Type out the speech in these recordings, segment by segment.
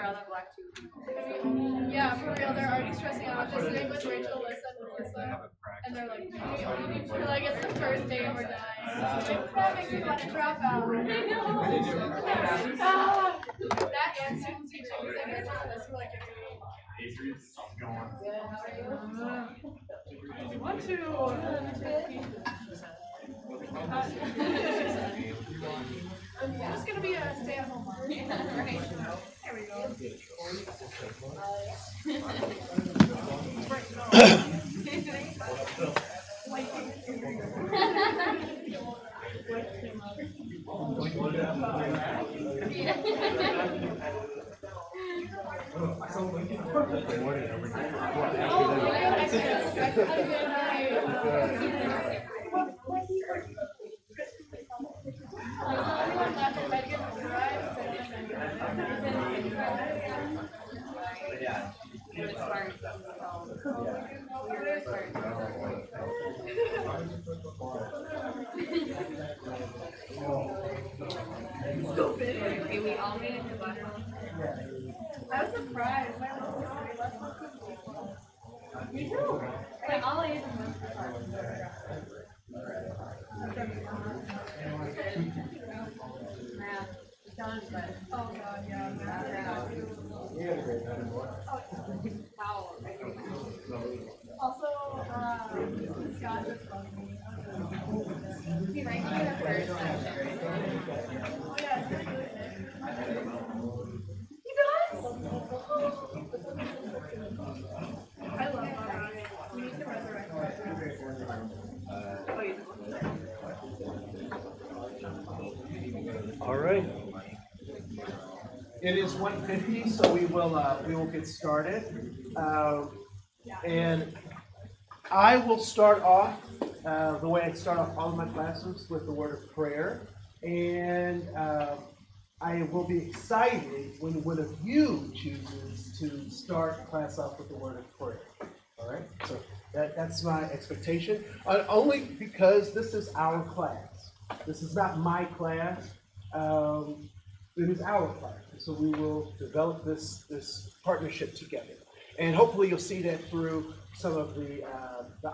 are the black two. Yeah, for real, they're already stressing out. Just sitting with Rachel, Alyssa, and Melissa, and they're like, it's the first day and we're dying. She's like, that makes me want to drop out. I know. That and student teaching, because I guess Alyssa were like, want I'm just gonna be a stay-at-home mom. Right. There we go. Okay, we all made it to bottom. I was surprised. Me too. Like all I ate was math. Done, but Oh god, yeah. how? Also, Scott just loved me. He liked me the first session. Oh yeah, he does? I love that. We need to resurrect All right. It is 1:50, so we will get started. And I will start off the way I start off all of my classes with the word of prayer. And I will be excited when one of you chooses to start class off with the word of prayer. All right? So that's my expectation. Only because this is our class. This is not my class. It is our class. So we will develop this partnership together. And hopefully you'll see that through some of the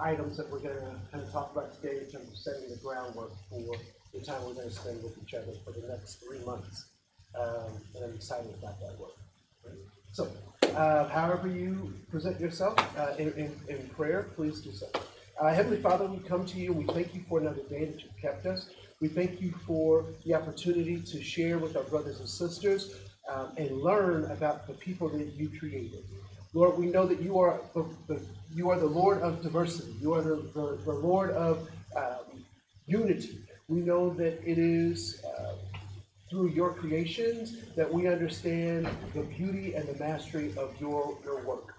items that we're going to kind of talk about today in terms of setting the groundwork for the time we're going to spend with each other for the next 3 months. And I'm excited about that work. Right? So, however you present yourself in prayer, please do so. Heavenly Father, we come to you and we thank you for another day that you've kept us. We thank you for the opportunity to share with our brothers and sisters and learn about the people that you created. Lord, we know that you are the Lord of diversity. You are the Lord of unity. We know that it is through your creations that we understand the beauty and the mastery of your work.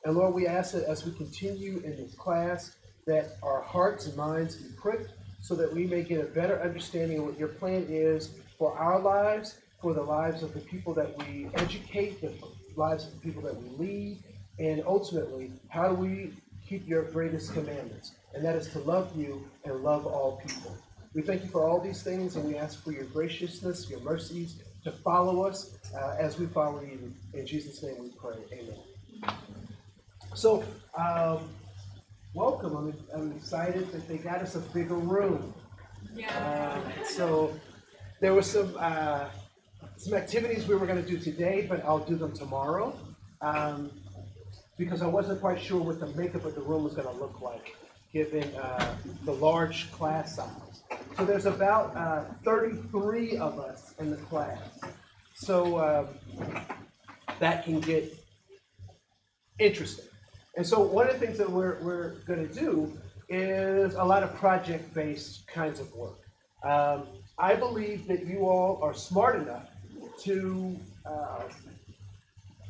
And Lord, we ask that as we continue in this class, that our hearts and minds be pricked so that we may get a better understanding of what your plan is for our lives, for the lives of the people that we educate, the lives of the people that we lead, and ultimately, how do we keep your greatest commandments? And that is to love you and love all people. We thank you for all these things, and we ask for your graciousness, your mercies, to follow us as we follow you. In Jesus' name we pray. Amen. So, welcome. I'm excited that they got us a bigger room. Yeah. So there were some activities we were going to do today, but I'll do them tomorrow because I wasn't quite sure what the makeup of the room was going to look like, given the large class size. So there's about 33 of us in the class. So that can get interesting. And so one of the things that we're going to do is a lot of project-based kinds of work. I believe that you all are smart enough to,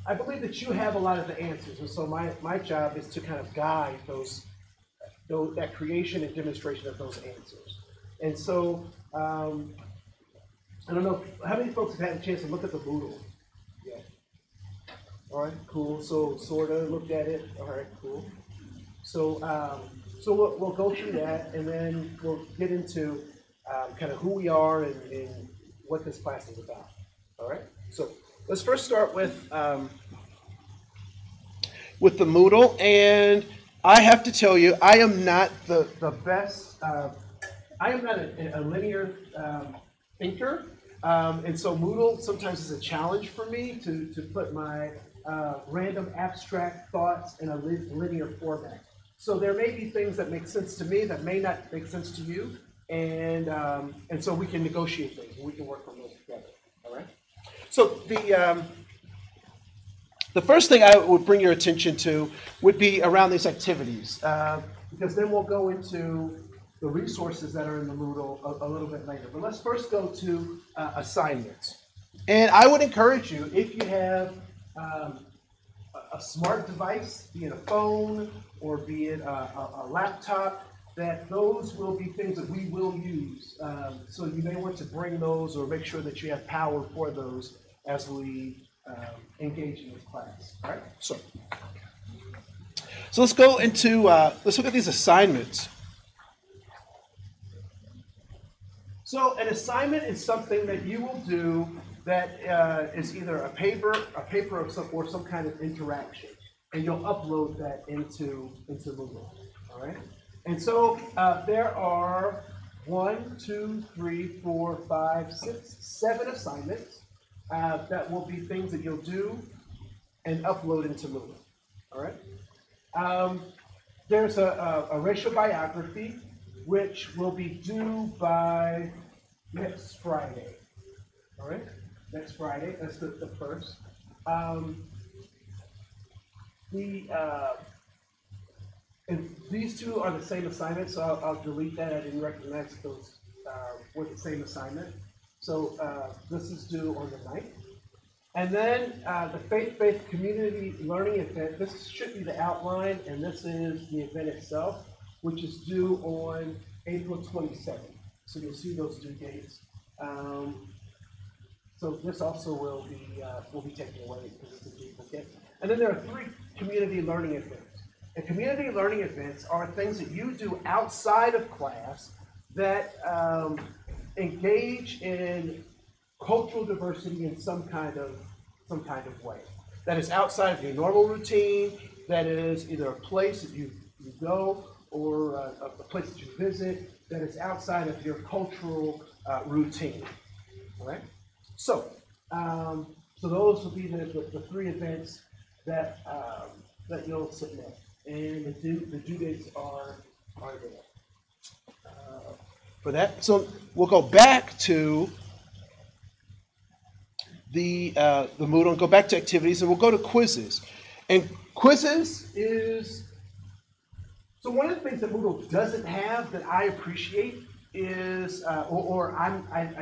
I believe that you have a lot of the answers. And so my job is to kind of guide that creation and demonstration of those answers. And so, I don't know, how many folks have had a chance to look at the Moodle? Yeah. All right, cool. So sort of looked at it. All right, cool. So we'll go through that, and then we'll get into kind of who we are and what this class is about. All right. So let's first start with the Moodle, and I have to tell you, I am not the best. I am not a linear thinker, and so Moodle sometimes is a challenge for me to put my random abstract thoughts in a linear format. So there may be things that make sense to me that may not make sense to you, and so we can negotiate things and we can work on those together. All right. So the first thing I would bring your attention to would be around these activities, because then we'll go into the resources that are in the Moodle a little bit later. But let's first go to assignments. And I would encourage you, if you have a smart device, be it a phone or be it a laptop, that those will be things that we will use. So you may want to bring those or make sure that you have power for those as we engage in this class. All right? So let's go into, let's look at these assignments. So an assignment is something that you will do that is either a paper of some kind of interaction, and you'll upload that into Moodle. All right. And so there are 1, 2, 3, 4, 5, 6, 7 assignments that will be things that you'll do and upload into Moodle. All right. There's a racial biography, which will be due by next Friday. All right, next Friday. That's the first. And these two are the same assignment, so I'll delete that. I didn't recognize those were the same assignment. So this is due on the 9th. And then the faith-based community learning event, this should be the outline, and this is the event itself, which is due on April 27th. So you'll see those due dates. So this also will be taken away because it's a duplicate. And then there are 3 community learning events. And community learning events are things that you do outside of class that engage in cultural diversity in some kind of way. That is outside of your normal routine. That is either a place that you go or a place that you visit. That is outside of your cultural routine. All right. So those will be the 3 events that you'll submit, and the due dates are there for that. So we'll go back to the Moodle and go back to activities, and we'll go to quizzes. And quizzes is, so one of the things that Moodle doesn't have that I appreciate is, I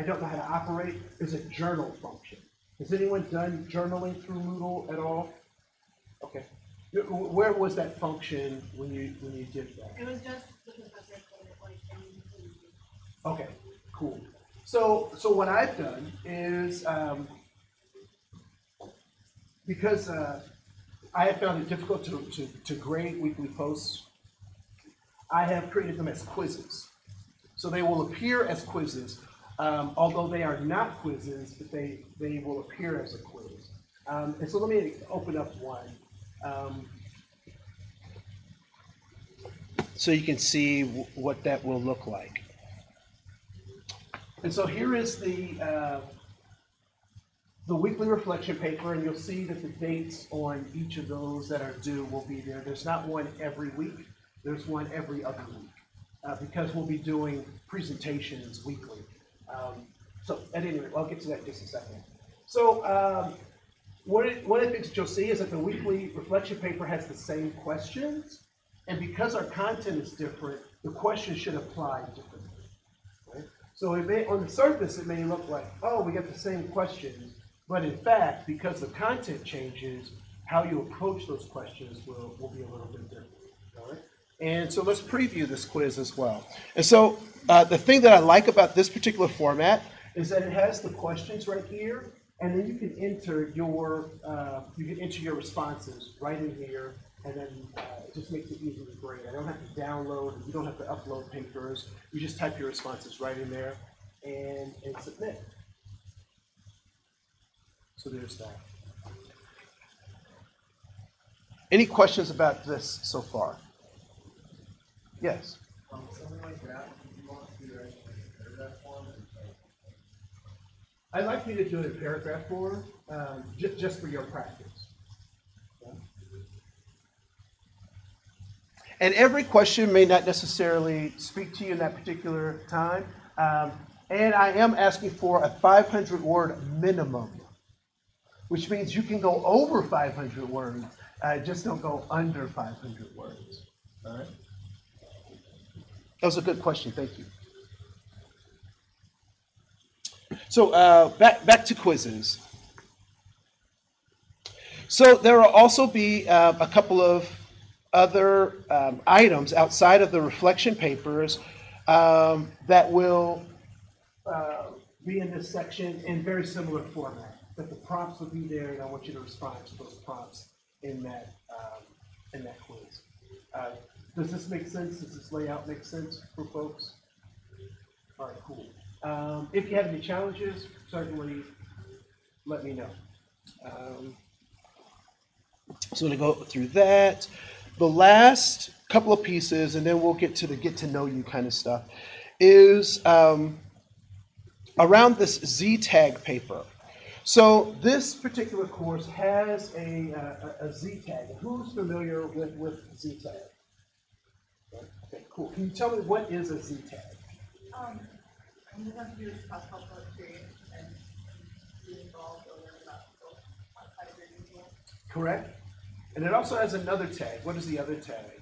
don't know how to operate, is a journal function. Has anyone done journaling through Moodle at all? Okay. Where was that function when you did that? It was just the professor put it like in. Okay, cool. So what I've done is, because I have found it difficult to grade weekly posts, I have created them as quizzes. So they will appear as quizzes, although they are not quizzes, but they will appear as a quiz. And so let me open up one. So you can see what that will look like. And so here is the weekly reflection paper, and you'll see that the dates on each of those that are due will be there. There's not one every week. There's one every other week, because we'll be doing presentations weekly. So at any rate, I'll get to that in just a second. So one of the things that you'll see is that the weekly reflection paper has the same questions, and because our content is different, the questions should apply differently. Right? So it may, on the surface, it may look like, oh, we got the same questions, but in fact, because the content changes, how you approach those questions will be a little bit different. All right? And so let's preview this quiz as well. And so the thing that I like about this particular format is that it has the questions right here, and then you can enter your responses right in here, and then it just makes it easy to grade. I don't have to download, you don't have to upload papers. You just type your responses right in there and submit. So there's that. Any questions about this so far? Yes. Something like that, if you want to write in paragraph form. I'd like you to do it in paragraph form, just for your practice. And every question may not necessarily speak to you in that particular time. And I am asking for a 500-word minimum, which means you can go over 500 words, just don't go under 500 words. All right? That was a good question. Thank you. So back to quizzes. So there will also be a couple of other items outside of the reflection papers that will be in this section in very similar format. But the prompts will be there, and I want you to respond to those prompts in that quiz. Does this make sense? Does this layout make sense for folks? All right, cool. If you have any challenges, certainly let me know. So I'm going to go through that. The last couple of pieces, and then we'll get to the get to know you kind of stuff, is around this Z-tag paper. So this particular course has a Z-tag. Who's familiar with Z-tag? Okay, cool. Can you tell me what is a Z-tag? I'm going to do this cross-cultural experience and be involved or learn about people outside of your usual. Correct. And it also has another tag. What is the other tag?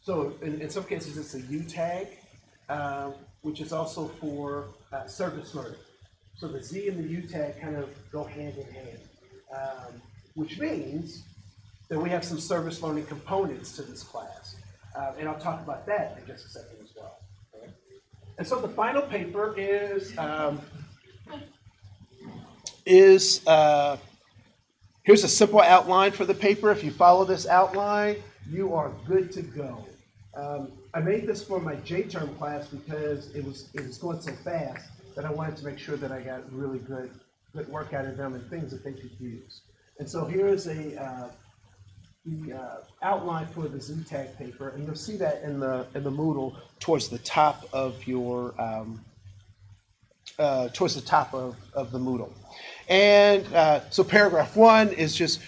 So in some cases it's a U tag, which is also for service learning. So the Z and the U tag kind of go hand in hand, which means that we have some service learning components to this class. And I'll talk about that in just a second as well. Okay? And so the final paper is here's a simple outline for the paper. If you follow this outline, you are good to go. I made this for my J-term class because it was going so fast that I wanted to make sure that I got really good work out of them and things that they could use. And so here is the outline for the Z-tag paper, and you'll see that in the Moodle towards the top of your the Moodle. And so paragraph 1 is just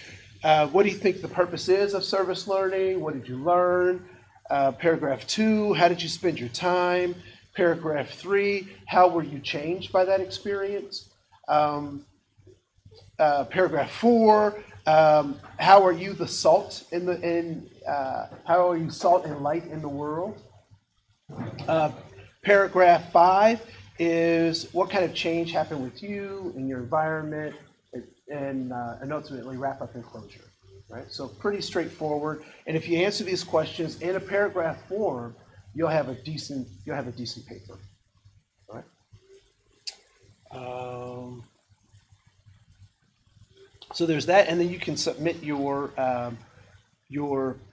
what do you think the purpose is of service learning? What did you learn? Paragraph 2, how did you spend your time? Paragraph 3, how were you changed by that experience? Paragraph 4, how are you the salt how are you salt and light in the world? Paragraph 5 is what kind of change happened with you in your environment, and ultimately wrap up in closure. Right? So pretty straightforward. And if you answer these questions in a paragraph form, you'll have a decent paper. All right? So there's that, and then you can submit your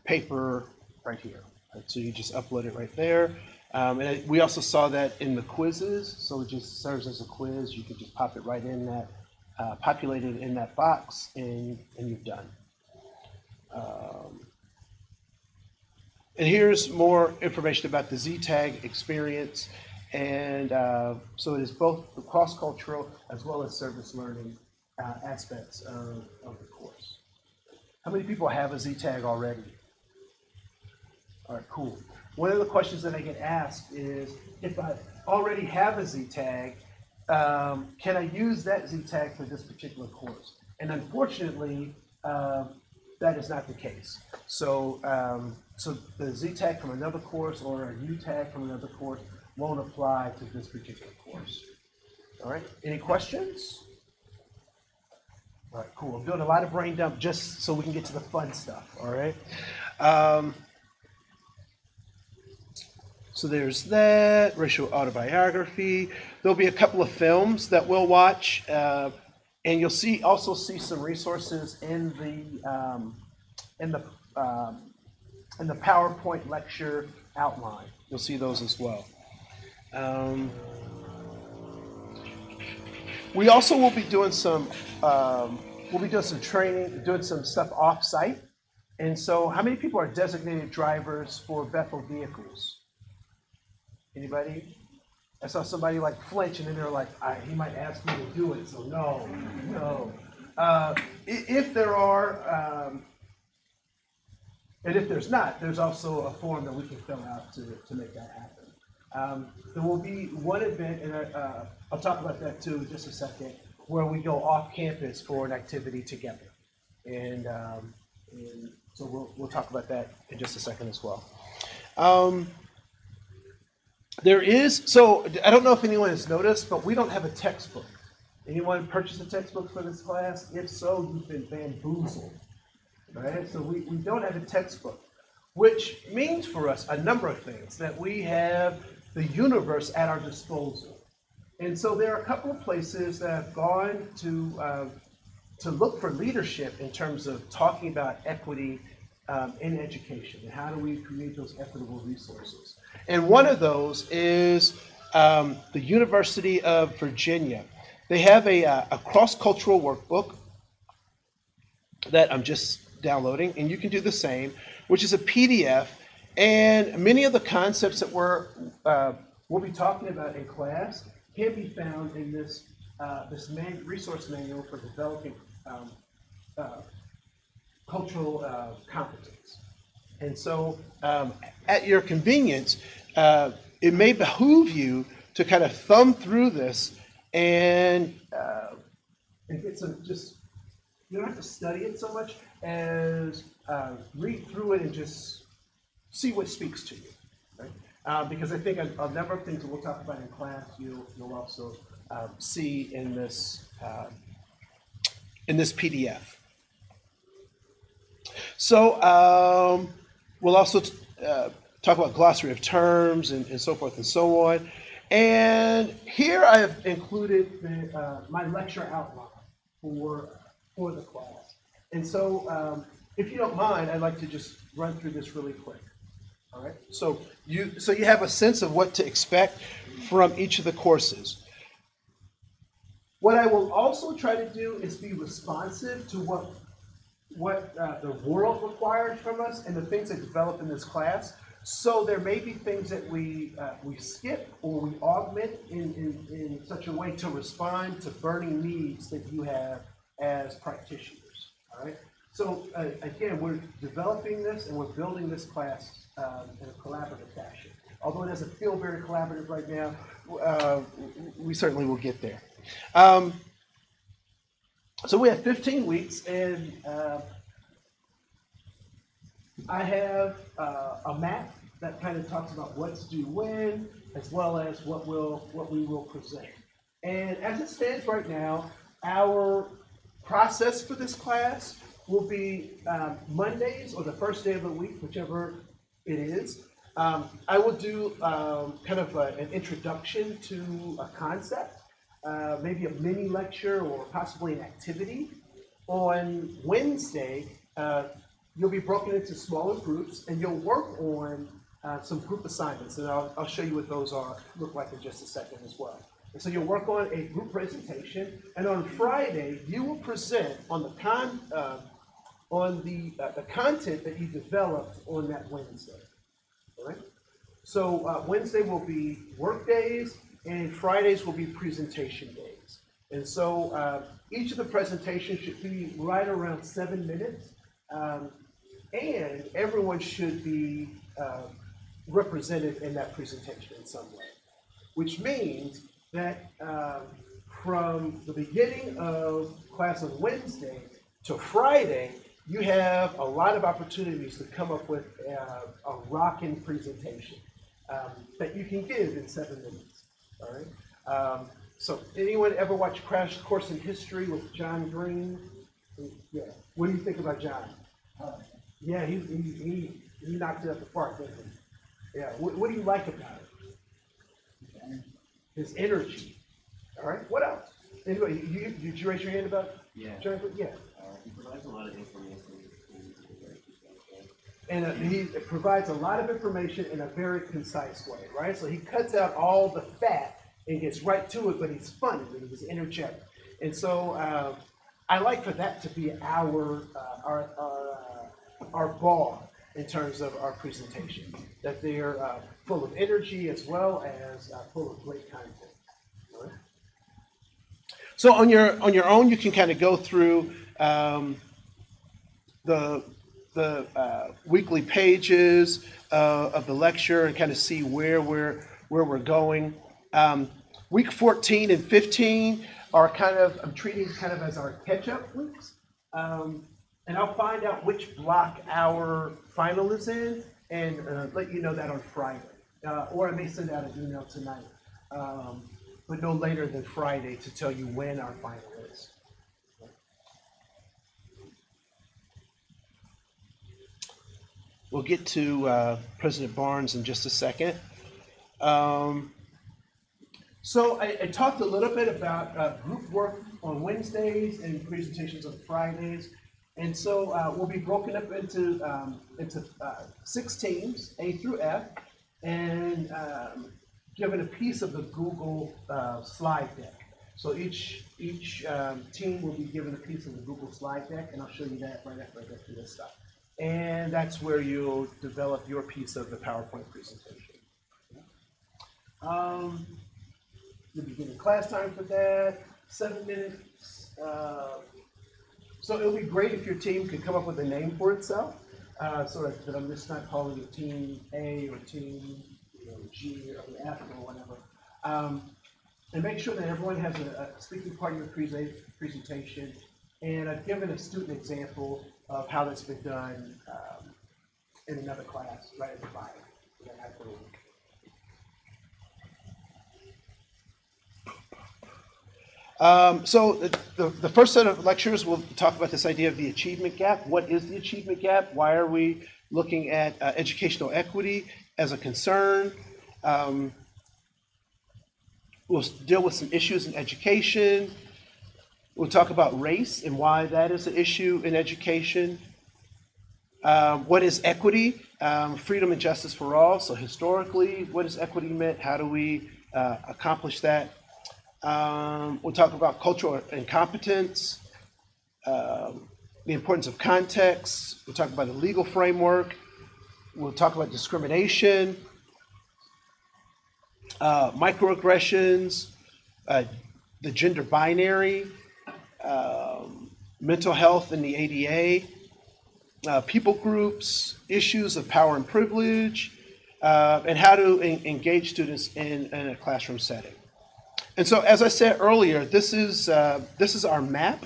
paper right here. Right? So you just upload it right there. And we also saw that in the quizzes, so it just serves as a quiz. You can just pop it right in that, populate it in that box, and you're done. And here's more information about the Z-tag experience. And so it is both the cross-cultural as well as service learning aspects of the course. How many people have a Z-tag already? All right, cool. One of the questions that I get asked is, if I already have a Z-tag, can I use that Z-tag for this particular course? And unfortunately, that is not the case. So, so the Z-tag from another course or a U-tag from another course won't apply to this particular course. All right, any questions? All right, cool. I'm doing a lot of brain dump just so we can get to the fun stuff, all right? So there's that, racial autobiography. There'll be a couple of films that we'll watch, and you'll also see some resources in the PowerPoint lecture outline. You'll see those as well. Um, we also will be doing some training, doing some stuff off-site. And so how many people are designated drivers for Bethel vehicles? Anybody? I saw somebody like flinch, and then they're like, he might ask me to do it, so no, no. If there are, and if there's not, there's also a form that we can fill out to make that happen. There will be one event, and I'll talk about that too in just a second, where we go off campus for an activity together. And so we'll talk about that in just a second as well. So I don't know if anyone has noticed, but we don't have a textbook. Anyone purchase a textbook for this class? If so, you've been bamboozled. Right? So we don't have a textbook, which means for us a number of things, that we have the universe at our disposal. And so there are a couple of places that have gone to look for leadership in terms of talking about equity in education, and how do we create those equitable resources. And one of those is the University of Virginia. They have a cross-cultural workbook that I'm just downloading, and you can do the same, which is a PDF. And many of the concepts that we'll be talking about in class can be found in this resource manual for developing cultural competence. And so at your convenience, it may behoove you to kind of thumb through this and get some, just, you don't have to study it so much as read through it and just see what speaks to you, right? Because I think a number of things that we'll talk about in class, you'll also see in this PDF. So we'll also talk about glossary of terms and so forth and so on. And here I have included my lecture outline for the class. And so if you don't mind, I'd like to just run through this really quick. All right. So you have a sense of what to expect from each of the courses. What I will also try to do is be responsive to what the world requires from us and the things that develop in this class. So there may be things that we skip or we augment in such a way to respond to burning needs that you have as practitioners. All right. So again, we're developing this and we're building this class in a collaborative fashion. Although it doesn't feel very collaborative right now, we certainly will get there. So we have 15 weeks, and I have a map that kind of talks about what's due when, as well as what we will present. And as it stands right now, our process for this class will be Mondays or the first day of the week, whichever it is. I will do kind of an introduction to a concept, maybe a mini lecture or possibly an activity. On Wednesday, you'll be broken into smaller groups, and you'll work on some group assignments, and I'll show you what those look like in just a second as well. And so you'll work on a group presentation, and on Friday you will present on the content that you developed on that Wednesday. All right. So Wednesday will be work days, and Fridays will be presentation days. And so each of the presentations should be right around 7 minutes, and everyone should be represented in that presentation in some way, which means that from the beginning of class on Wednesday to Friday, you have a lot of opportunities to come up with a rocking presentation that you can give in 7 minutes. All right. So anyone ever watch Crash Course in History with John Green? Yeah. What do you think about John? Yeah, he knocked it out the park, didn't he? Yeah. What do you like about it? His energy. All right. What else? Anyway, did you raise your hand about? Yeah. John? Yeah. He provides a lot of information. And he provides a lot of information in a very concise way, right? So he cuts out all the fat and gets right to it, but he's funny and he's energetic. And so I like for that to be our bar in terms of our presentation, that they're full of energy as well as full of great content. All right? So on your own, you can kind of go through the weekly pages of the lecture and kind of see where we're going. Week 14 and 15 are I'm treating kind of as our catch-up weeks. And I'll find out which block our final is in and let you know that on Friday. Or I may send out an email tonight, but no later than Friday to tell you when our final is. We'll get to President Barnes in just a second. So I talked a little bit about group work on Wednesdays and presentations on Fridays. And so we'll be broken up into 6 teams, A through F, and given a piece of the Google slide deck. So each team will be given a piece of the Google slide deck, and I'll show you that right after I go through this stuff. And that's where you'll develop your piece of the PowerPoint presentation. You'll be getting class time for that, 7 minutes. So it'll be great if your team could come up with a name for itself, so that I'm just not calling it Team A or Team G or F or whatever. And make sure that everyone has a speaking part of your presentation. And I've given a student example of how that's been done in another class right at the bottom. So the first set of lectures will talk about this idea of the achievement gap. What is the achievement gap? Why are we looking at educational equity as a concern? We'll deal with some issues in education. We'll talk about race and why that is an issue in education. What is equity? Freedom and justice for all. So historically, what has equity meant? How do we accomplish that? We'll talk about cultural incompetence, the importance of context. We'll talk about the legal framework. We'll talk about discrimination, microaggressions, the gender binary, mental health and the ADA, people groups, issues of power and privilege, and how to engage students in a classroom setting. And so, as I said earlier, this is our map,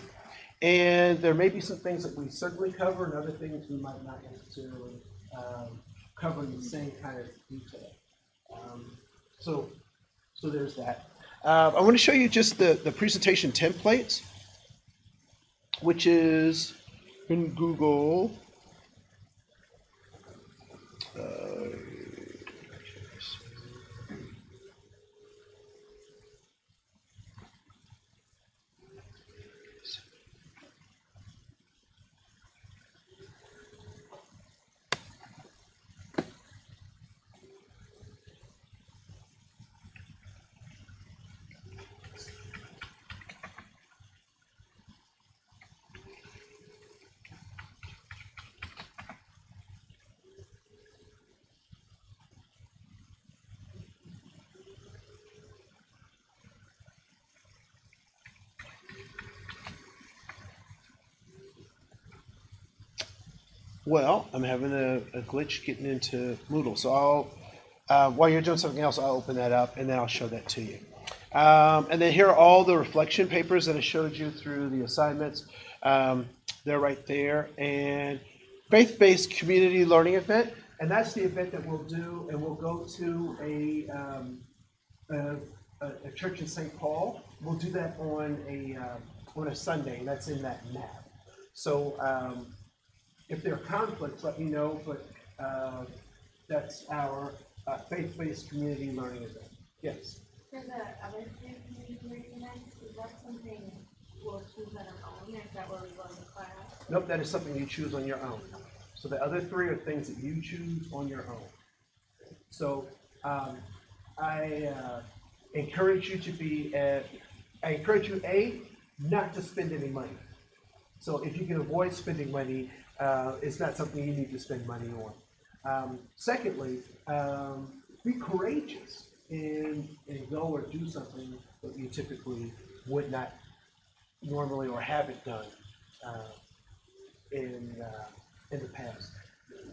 and there may be some things that we certainly cover, and other things we might not necessarily cover in the same kind of detail. So there's that. I want to show you just the presentation templates, which is in Google. Well, I'm having a glitch getting into Moodle, so I'll, while you're doing something else, I'll open that up and then I'll show that to you. And then here are all the reflection papers that I showed you through the assignments. They're right there. And faith-based community learning event, and that's the event that we'll do, and we'll go to a church in St. Paul. We'll do that on a Sunday, and that's in that map. So if there are conflicts, let me know, but that's our faith-based community learning event. Yes? For the other faith community learning events, is that something we'll choose on our own, or is that where we go to class? Nope, that is something you choose on your own. So the other three are things that you choose on your own. So I encourage you to I encourage you, not to spend any money. So if you can avoid spending money, it's not something you need to spend money on. Secondly, be courageous and go or do something that you typically would not normally or haven't done in the past.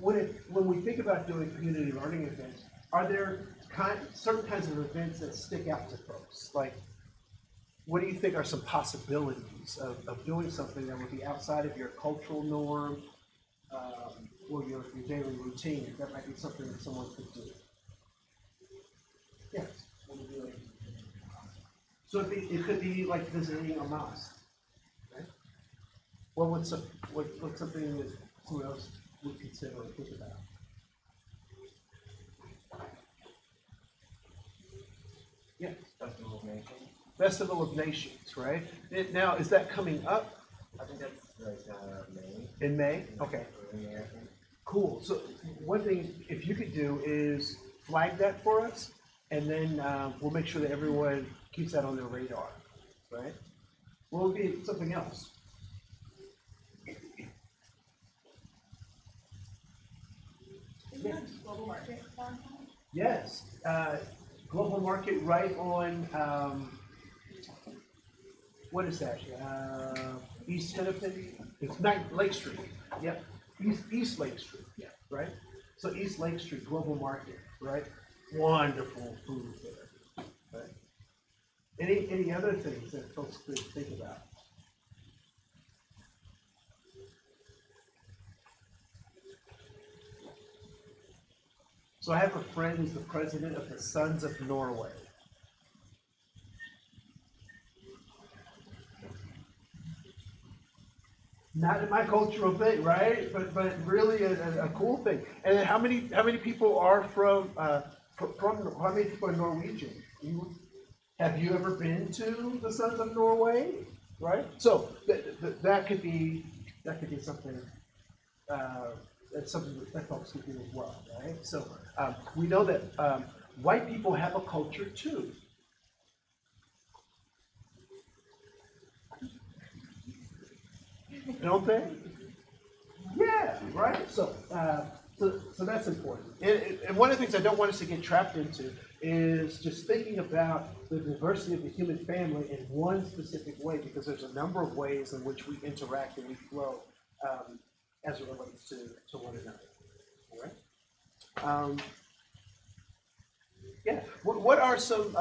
When we think about doing community learning events, are there certain kinds of events that stick out to folks? Like, what do you think are some possibilities of doing something that would be outside of your cultural norm or your daily routine? That might be something that someone could do. Yes. So it could be like visiting a mosque. Right? What's something that someone else would consider or think about? Yeah. Festival of Nations. Festival of Nations, right? Now, is that coming up? I think that's like May. In May? Okay. Early May, I think. Cool. So one thing, if you could do is flag that for us, and then we'll make sure that everyone keeps that on their radar, right? What would be something else? Isn't that global market downtown? Yes. Global Market right on, what is that? East Hennepin? It's Lake Street. Yep. East Lake Street. Yeah. Right? So East Lake Street, Global Market, right? Wonderful food there. Right? Any other things that folks could think about? So I have a friend who's the president of the Sons of Norway. Not in my cultural thing, right? But really a cool thing. And then how many people are from how many people are Norwegian? Have you ever been to the Sons of Norway? Right? So that could be something. That's something that folks can do as well, right? So we know that white people have a culture too. Don't they? Yeah, right. So that's important. And one of the things I don't want us to get trapped into is just thinking about the diversity of the human family in one specific way, because there's a number of ways in which we interact and we flow as it relates to one another. All right. Yeah. What are some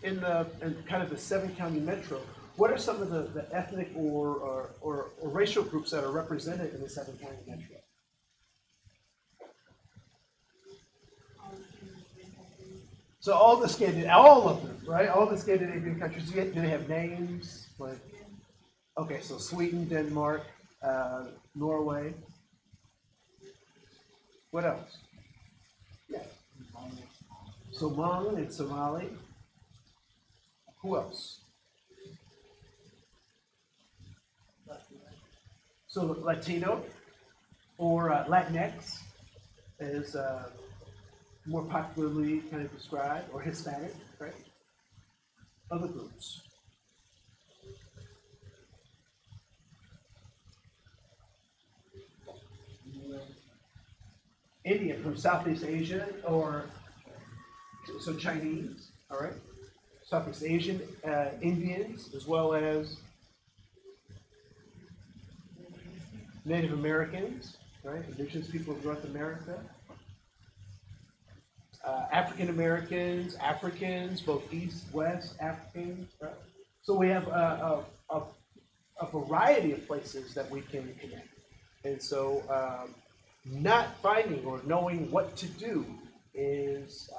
in kind of the 7-county metro? What are some of the ethnic or racial groups that are represented in the 7-county metro? So all of them, right? All the Scandinavian countries. Do they have names? Like, okay, so Sweden, Denmark, Norway. What else? Yeah. So Hmong and Somali. Who else? So Latino or Latinx is more popularly kind of described, or Hispanic, right? Other groups. India, from Southeast Asia, or so Chinese, all right? Southeast Asian, Indians, as well as Native Americans, right? Indigenous people of North America. African Americans, Africans, both East, West, Africans, right? So we have a variety of places that we can connect. And so not finding or knowing what to do is,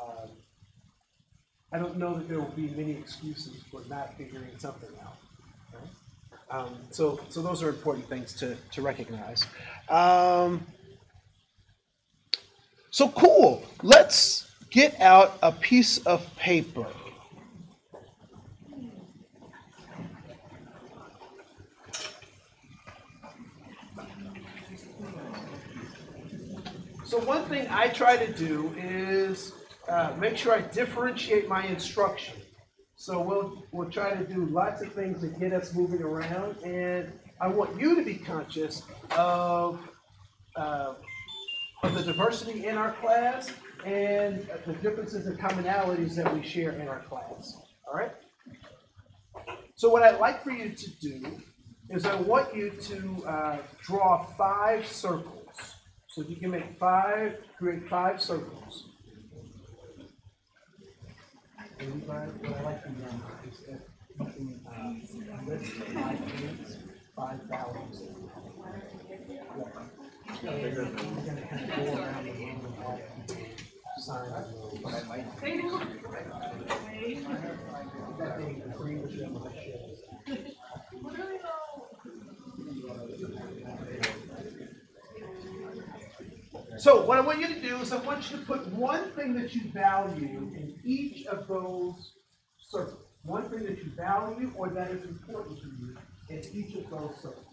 I don't know that there will be many excuses for not figuring something out. Right? So those are important things to recognize. So cool. Let's get out a piece of paper. So one thing I try to do is make sure I differentiate my instruction. So we'll try to do lots of things to get us moving around, and I want you to be conscious of the diversity in our class and the differences and commonalities that we share in our class. All right? So what I'd like for you to do is I want you to draw 5 circles. So if you can create 5 circles. What I like to do is if you can list 5 things, 5 values. You're going to kind of go around the room and all sign up. That being agree with them with the shit. So what I want you to do is I want you to put one thing that you value in each of those circles. One thing that you value or that is important to you in each of those circles.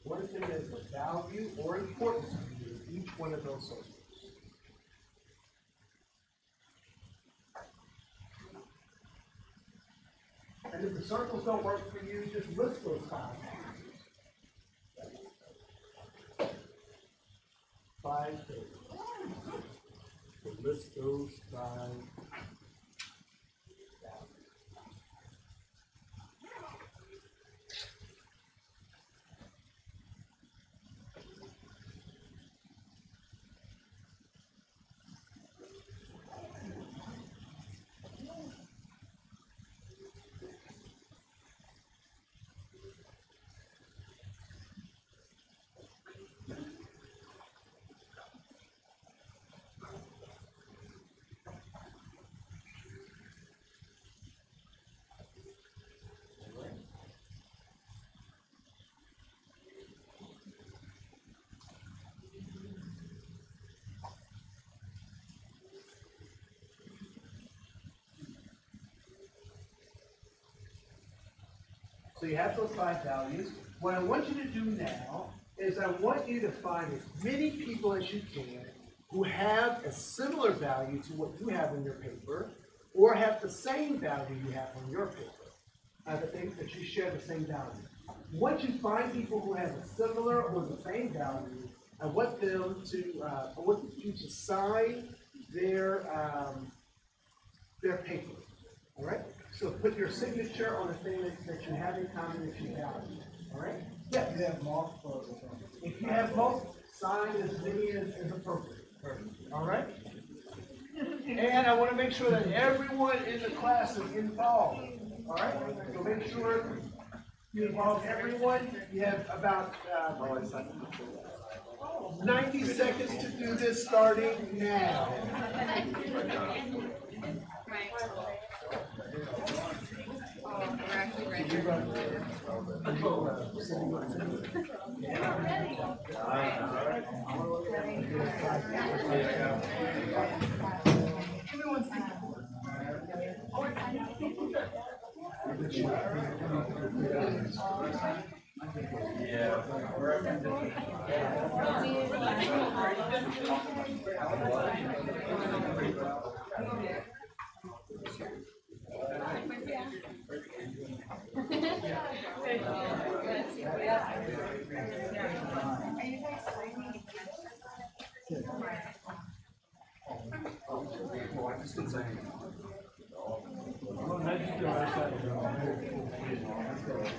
One thing that is of value or important to you in each one of those circles. And if the circles don't work for you, just list those 5. 5 things. So list those 5. So you have those 5 values. What I want you to do now is I want you to find as many people as you can who have a similar value to what you have in your paper, or have the same value you have on your paper. The things that you share the same value. Once you find people who have a similar or the same value, I want them to, I want you to sign their paper. All right? So put your signature on the thing that you have in common that you value. All right? Yeah. You have multiple. If you have multiple, sign as many as appropriate. All right? And I want to make sure that everyone in the class is involved. All right? So make sure you involve everyone. You have about 90 seconds to do this starting now.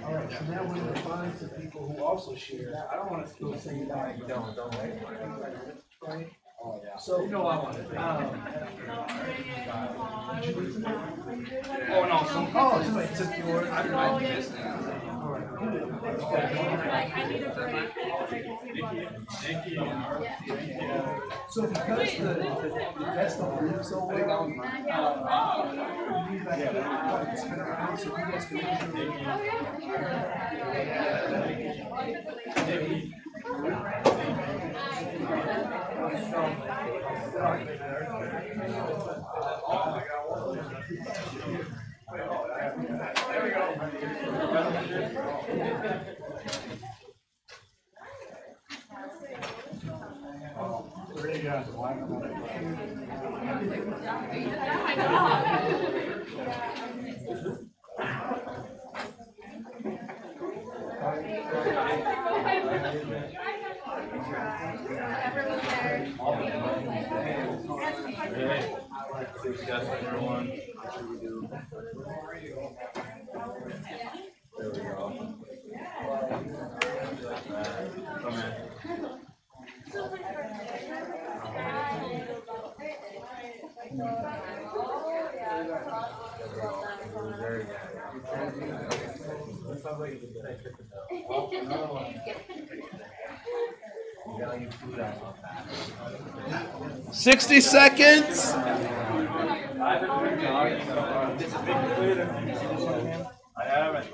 All right, so now we're going to find some people who also share. I don't want to still say that. Don't right? Oh, yeah. So, you know I want it. Did you lose it? Oh, no. Somebody took yours. I missed it. All right. Thank you. So because the that's the room so well, you need like spin around so you guys can make sure. There we go. I Everyone's there. Success, everyone. There we go. Come in. Value food, I love that. 60 seconds. I haven't.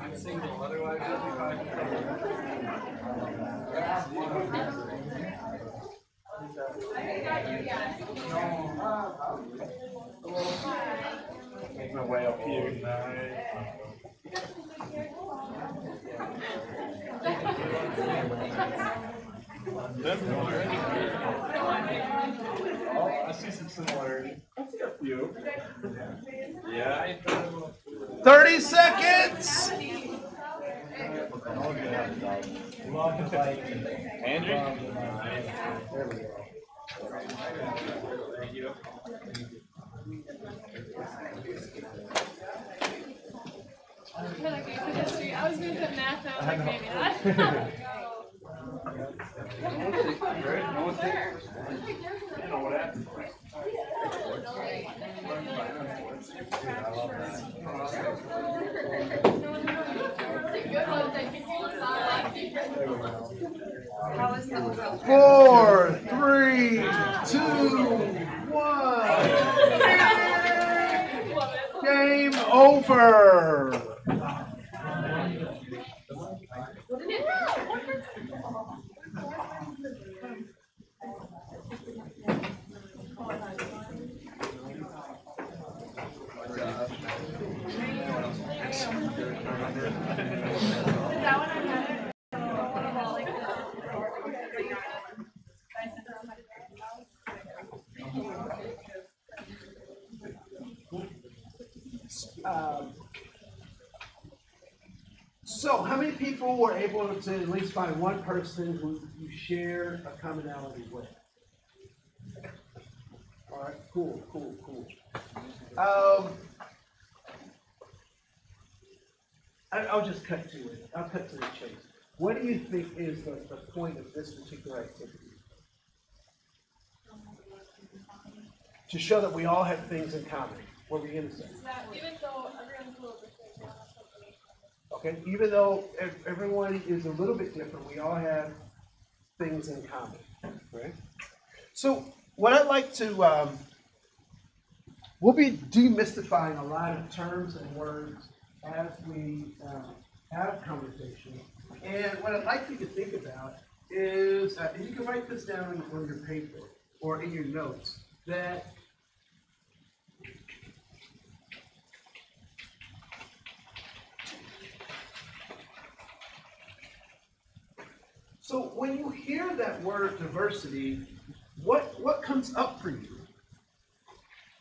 I'm single, otherwise I'd be fine. Make my way up here. Oh, I see some similarity. I see a few. Yeah. 30 seconds. Andrew? Thank you. I was doing some math, I was like, maybe not. No one's there. I don't know what happened. I love that. 4, 3, 2, 1. Game over. So, how many people were able to at least find one person who you share a commonality with? All right, cool. I'll just cut to it. I'll cut to the chase. What do you think is the point of this particular activity? To show that we all have things in common. What were you going to say? Even though everyone's a little different. Okay, even though everyone is a little bit different, we all have things in common, right? So what I'd like to, we'll be demystifying a lot of terms and words as we have conversation. And what I'd like you to think about is, and you can write this down on your paper or in your notes, that so when you hear that word diversity, what comes up for you?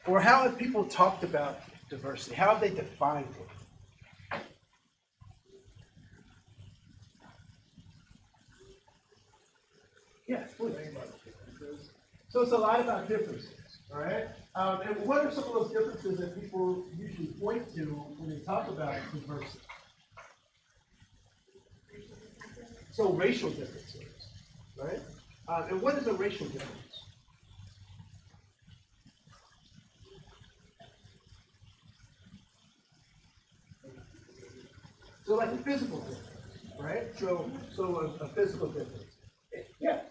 Or how have people talked about diversity? How have they defined it? Yes, please. So it's a lot about differences, all right? And what are some of those differences that people usually point to when they talk about diversity? So racial differences, right? And what is a racial difference? So like a physical difference, right? So a physical difference. Yes.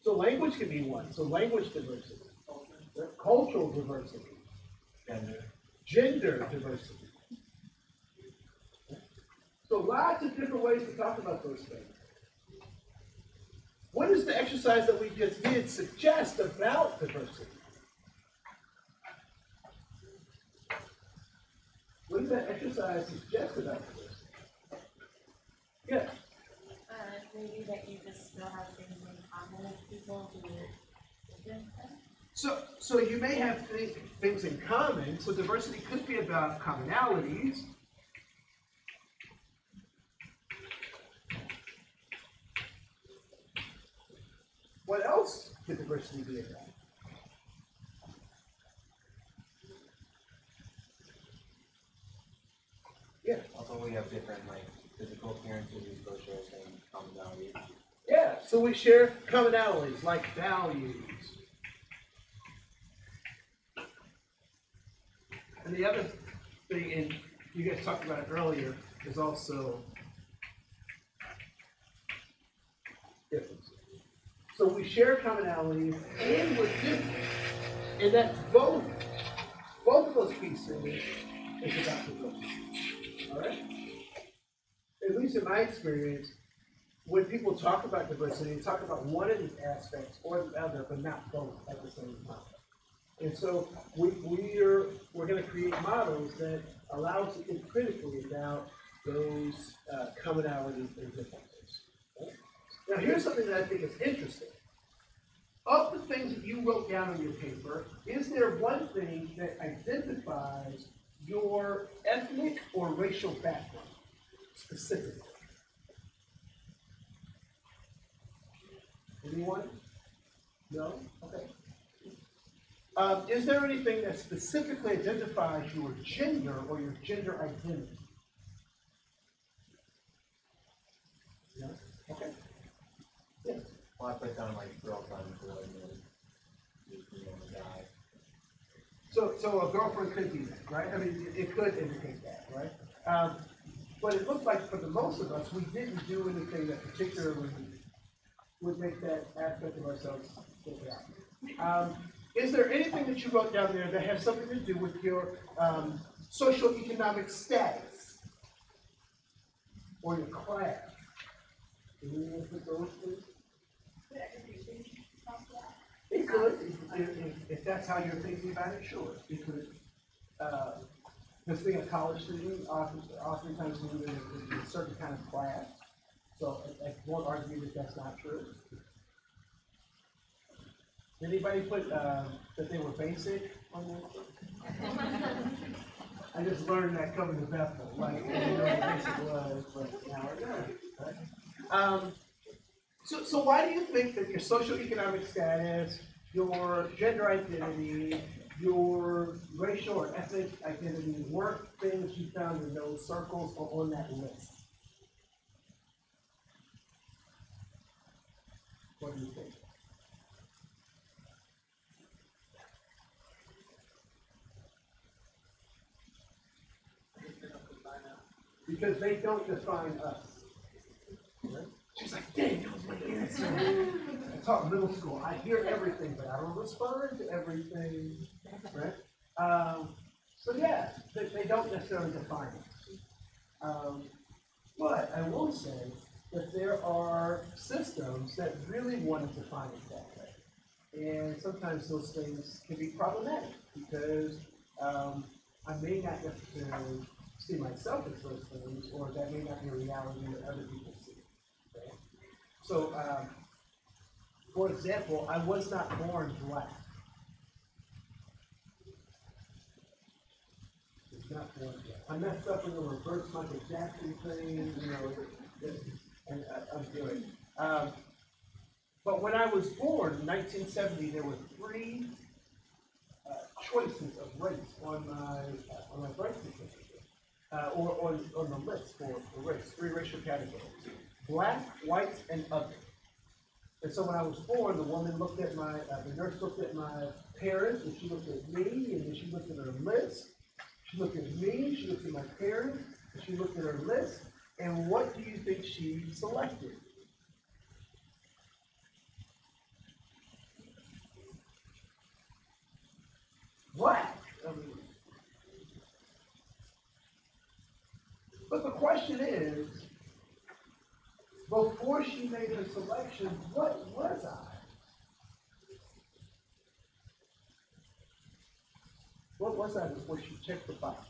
So language can be one. So language diversity, cultural diversity, gender diversity. So lots of different ways to talk about those things. What does the exercise that we just did suggest about diversity? What does that exercise suggest about diversity? Yeah. Maybe that you just still have things in common with people who are different. So you may have things in common. So diversity could be about commonalities. What else could diversity be about? Yeah. Also, we have different like physical appearances, we still share some commonalities. Yeah. So we share commonalities like values. And the other thing, and you guys talked about it earlier, is also differences. So we share commonalities and we're different. And that's both of those pieces is about diversity. All right? At least in my experience, when people talk about diversity, they talk about one of these aspects or the other, but not both at the same time. And so we're going to create models that allow us to think critically about those commonalities and differences. Okay? Now here's something that I think is interesting. Of the things that you wrote down on your paper, is there one thing that identifies your ethnic or racial background specifically? Anyone? No? Okay. Is there anything that specifically identifies your gender or your gender identity? No? Okay. Yes. Well, I put down like girlfriend for like a guy. So a girlfriend could be that, right? I mean, it could indicate that, right? But it looks like for the most of us, we didn't do anything that particularly would make that aspect of ourselves stick out. Is there anything that you wrote down there that has something to do with your socioeconomic status or your class? Can you put those things? It could, if that's how you're thinking about it, sure. It could. Because being a college student, oftentimes we live in a certain kind of class. So I won't argue that that's not true. Did anybody put that they were basic on there? I just learned that coming to Bethel. Like, I didn't know what basic was, but now I know. Right? So why do you think that your socioeconomic status, your gender identity, your racial or ethnic identity weren't things you found in those circles or on that list? What do you think? Because they don't define us. Right? She's like, dang, that was my answer. I taught middle school. I hear everything, but I don't respond to everything. Right? So yeah, they don't necessarily define us. But I will say that there are systems that really want to define us that way. And sometimes those things can be problematic because I may not necessarily see myself as those things, or that may not be a reality that other people see. Okay? So, for example, I was not born black. I was not born black. I'm not suffering a reverse Michael Jackson thing, you know, and I'm good. But when I was born in 1970, there were three choices of race on my birth certificate. Or on the list for race, three racial categories: black, white, and other. And so when I was born, the woman looked at the nurse looked at my parents, and she looked at me, and then she looked at her list. She looked at me, she looked at my parents, and she looked at her list. And what do you think she selected? Black. But the question is, before she made her selection, what was I? What was I before she checked the box?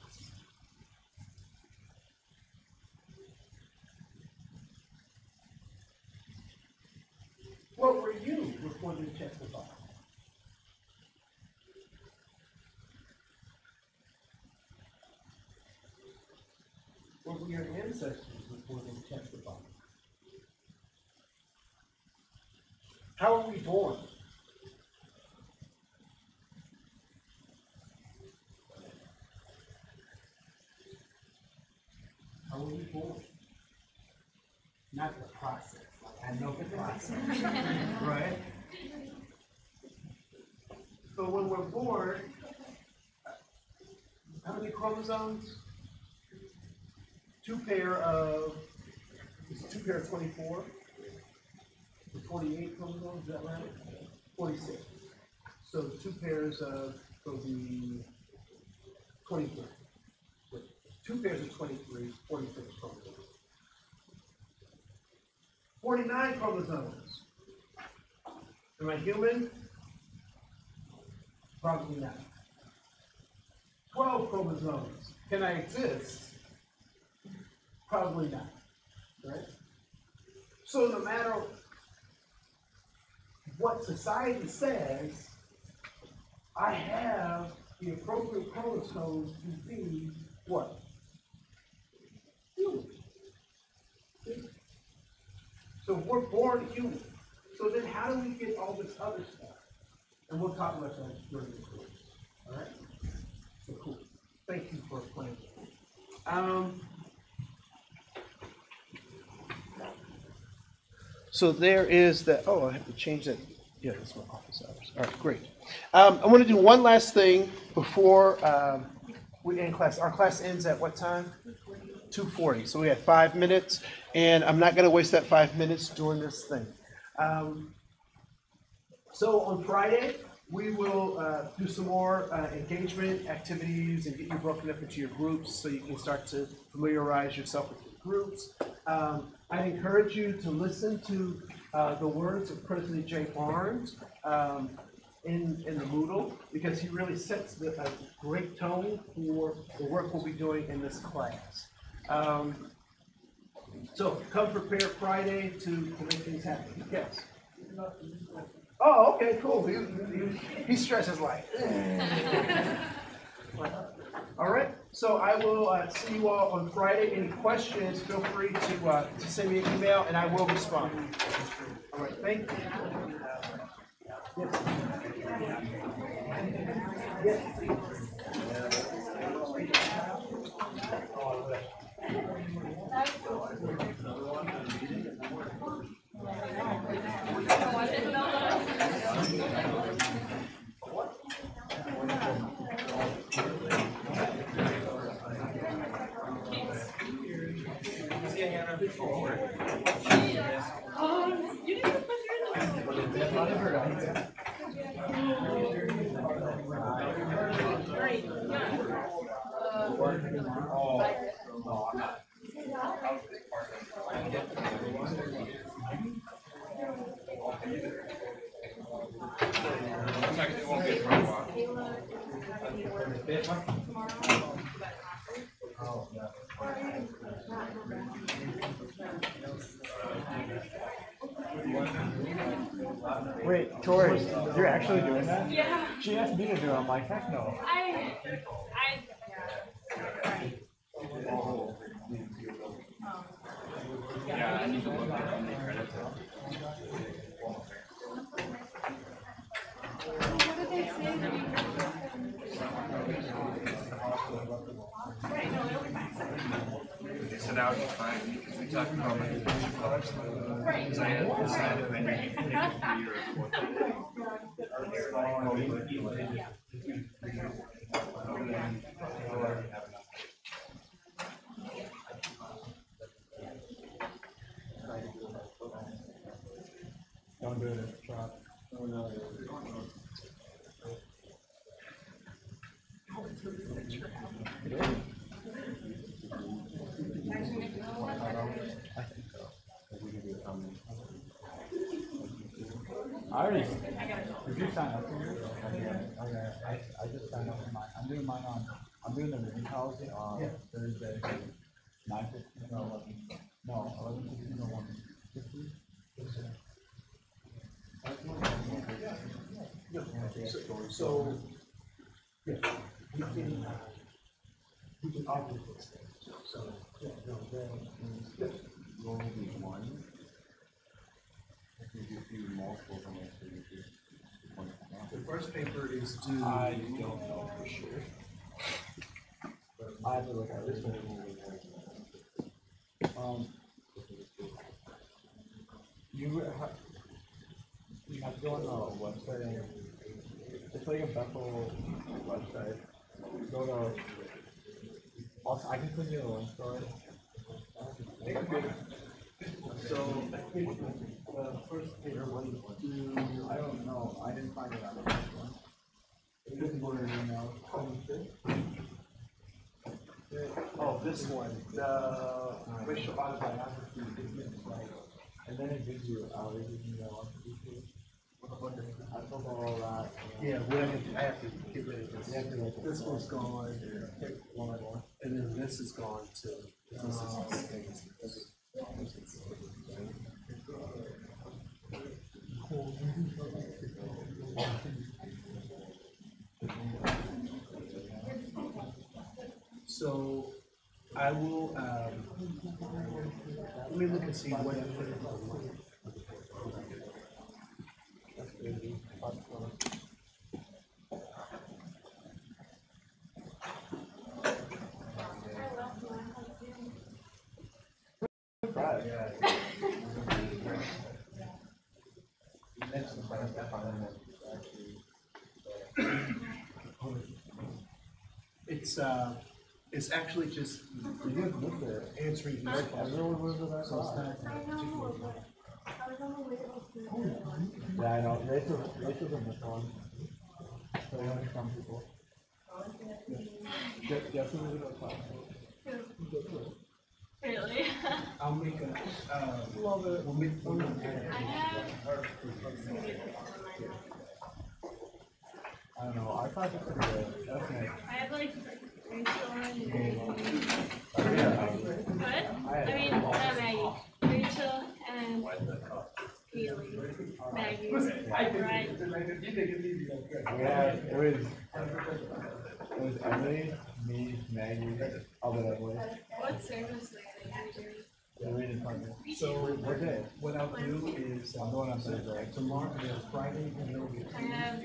you before they checked the box? What were your ancestors before they checked the box? How are we born? How are we born? Not the process. Like I know the process, right? So when we're born, how many chromosomes? Two pair of 24. 48 chromosomes, is that right? 46. So two pairs of, will be 23. With two pairs of 23, 46 chromosomes. 49 chromosomes. Am I human? Probably not. 12 chromosomes. Can I exist? Probably not. Right? So no matter what society says, I have the appropriate chromosomes to be what? Human. So we're born human. So then how do we get all this other stuff? And we'll talk about that during the course. All right? So cool. Thank you for playing. So there is that. Oh, I have to change that. Yeah, that's my office hours. All right, great. I want to do one last thing before we end class. Our class ends at what time? 2:40. So we have 5 minutes, and I'm not going to waste that 5 minutes doing this thing. So on Friday, we will do some more engagement activities and get you broken up into your groups so you can start to familiarize yourself with your groups. I encourage you to listen to the words of President J. Barnes in the Moodle, because he really sets a great tone for the work we'll be doing in this class. So come prepared Friday to make things happen. Yes? Oh, okay, cool. He stresses like. All right. So I will see you all on Friday. Any questions, feel free to send me an email and I will respond. All right. Thank you. Yes. Wait, Tori, you're actually doing that? Yeah. She asked me to do it. I'm like, heck no. Yeah, I need to look at how many credits They said that would be fine because we talked about my internship college. Because I had decided if I needed to take a 3 or a 4 Don't do it. Shot. I already. Did you sign up for yours? Okay. I just signed up for mine. I'm doing mine on. I'm doing the reading policy on Thursday, 9:15 or 11. No, 11:15 or 1:15. So, yeah, we can augment this thing. So, yeah, no, then, You only do one. If you do multiple, then it's really good. the first paper is due. I don't know for sure. I have to look at this one. You have to go on the website and it's like a Bethel website. Go to, also, I can send you a link for it. So, I think the first paper was due. I don't know, I didn't find it on the first one. You can go to your email. Oh, this one, the racial autobiography, And then it gives you, I'll read you the one for you. I told all that. yeah, I have to get rid of this. This one's gone, and then this is gone too. This is so I will, let me look and see what. It's actually just answering these questions. So it's not particular. Yeah, I know, Rachel's in this one. So you have some people. Jesse was in the class. Really? I'll make a, love it, we'll make. I have. I don't know, I thought it was good. Okay. I have like Rachel and Yeah. what? I mean, not Maggie. Rachel and Kaylee. Maggie. Right. Yeah, it was Emily, me, Maggie, other Emily. What service are you doing? Yeah, we didn't find it. So Okay. what I'll do is, I'm going on Thursday. tomorrow, Friday, and then we'll get. I have.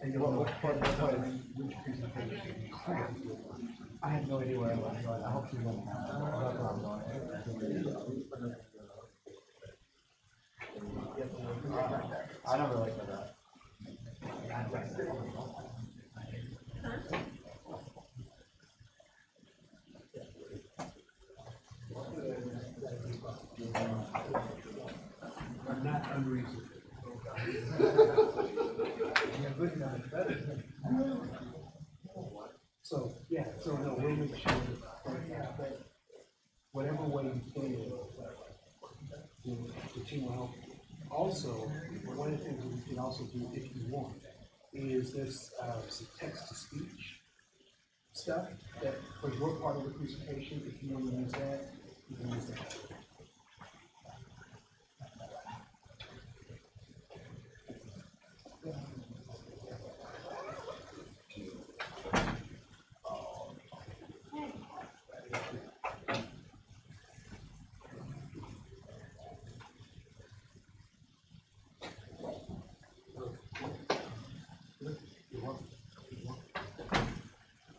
And you'll What know which presentation. I have no idea where I'm going. I hope she's going to have. That's where I'm going. I never liked that. I'm not unreasonable. So, yeah, so no, we'll make sure that whatever way you can, that you will help. Also, one of the things that we can also do if you want is this, some text to speech stuff that for your part of the presentation, if you want to use that, you can use that.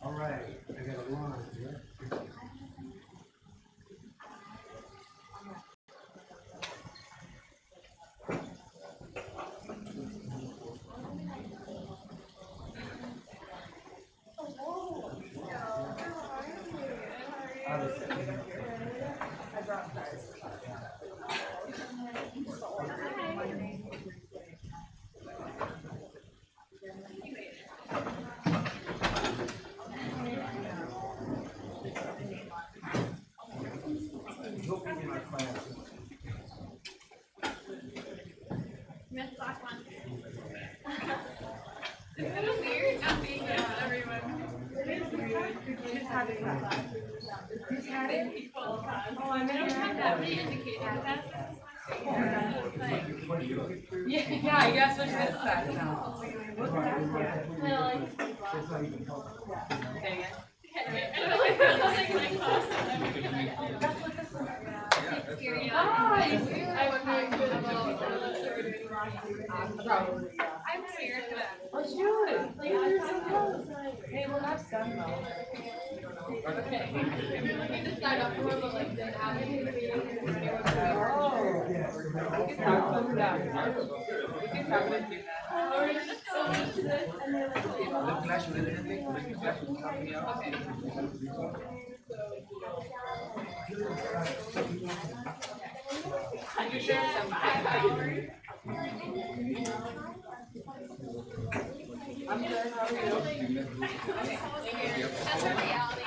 All right, I got a line here. Helping in our classes. Miss Black one. It's kind of weird not being there with everyone. Who's having that? Who's having people? Oh, I don't have that many indicated passes. Yeah, I guess what is that now? Probably, yeah. I'm scared of that. Let's do it. Like, you're so close. Hey, well, that's done though. Okay. Maybe we need to sign up for the LinkedIn app. Oh, yes. We can talk them down. We can talk them do that. I can share some. I'm good, how are you? That's our reality.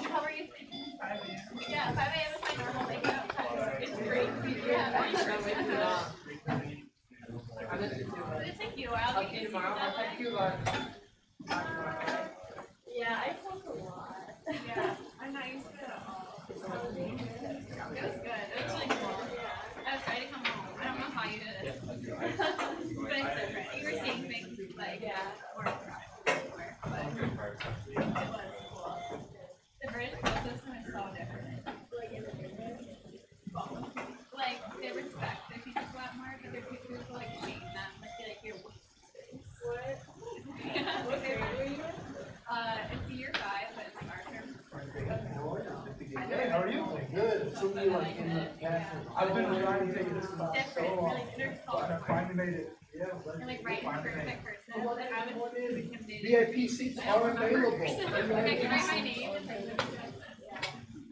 How are you? Yeah, 5 a.m. is my normal wake up time. It's great. Yeah. I'm gonna do it. It's like you. I'll I'll see you tomorrow. I'll text you lunch. Yeah, I talk a lot. Yeah, I'm not used to it at all. It was good. It was really cool. I was ready to come home. I don't know how you did it. But it's different. You were seeing things like, or before, but it was cool. The British school system is so different. Like, they respect their teachers a lot more, but their teachers will like shame them, like, be like, you're wasting space. What? Yeah. What grade were you in? It's year 5, but it's like our term. Hey, how are you? Good. So you like in the past? I've been trying to take this class so Different, long. really intercultural. Finally made it. Yeah. And like writing perfect person. Like I was intimidated. VIP seats are available. Like I can write my name and like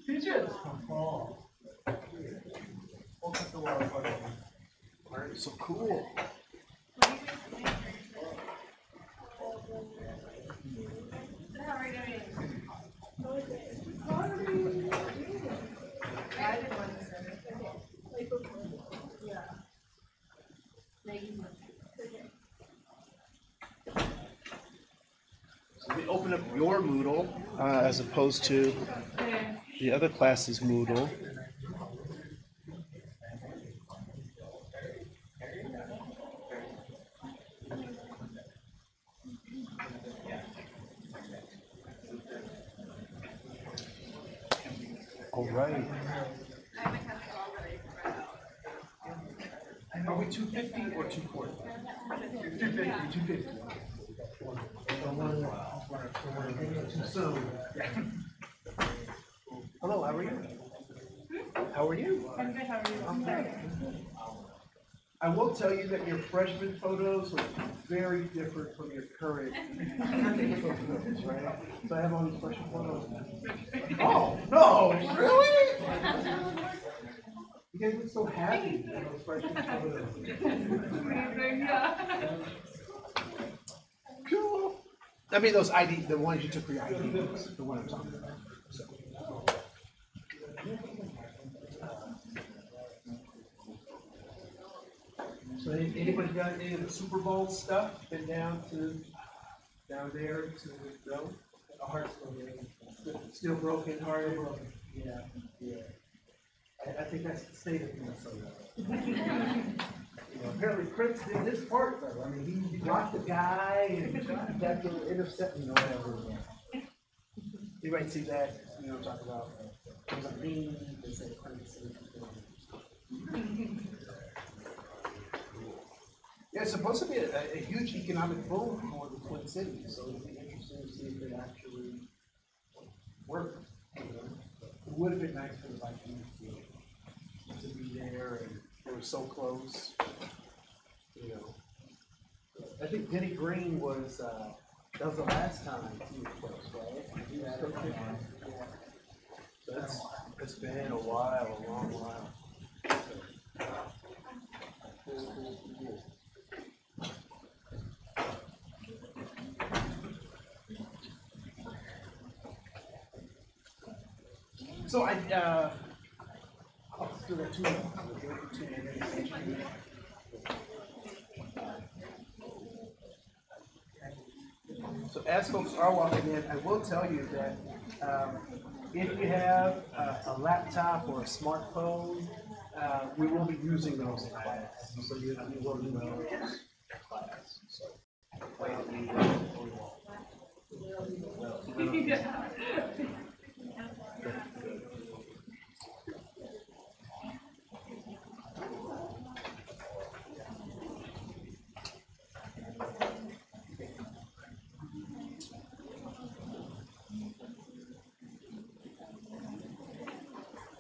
Teachers. Alright, so cool. how are you doing? I did Wednesday. Yeah. So we open up your Moodle as opposed to the other class's Moodle. All right. Are we 250 or 240? 250. 250. Too soon. Hello, how are you? How are you? I'm good, how are you? I'm sorry. I will tell you that your freshman photos look very different from your current photos, right? So I have all these freshman photos. Oh, no, really? You guys look so happy in those freshman photos. Cool. I mean, those ID, the ones you took for your ID books, the one I'm talking about. So. So anybody got any of the Super Bowl stuff? Been down there to go? A heart still broken, heart broken. Yeah, yeah. I think that's the state of Minnesota. Apparently Prince did his part though. I mean, he blocked the guy and got the interception or whatever. Anybody see that? You know what I'm talking about? It was a meme that said Prince. Yeah, it's supposed to be a huge economic boom for the Twin Cities, so it'd be interesting to see if it actually worked. It would have been nice for the Vikings to be there, and they were so close. You know, I think Denny Green was that was the last time he was close, right? He was coaching. Yeah. So it's been a while, a long while. Cool. So I'll do that 2 minutes. So as folks are walking in, I will tell you that if you have a laptop or a smartphone, we will be using those in class. So you will use those in class. So,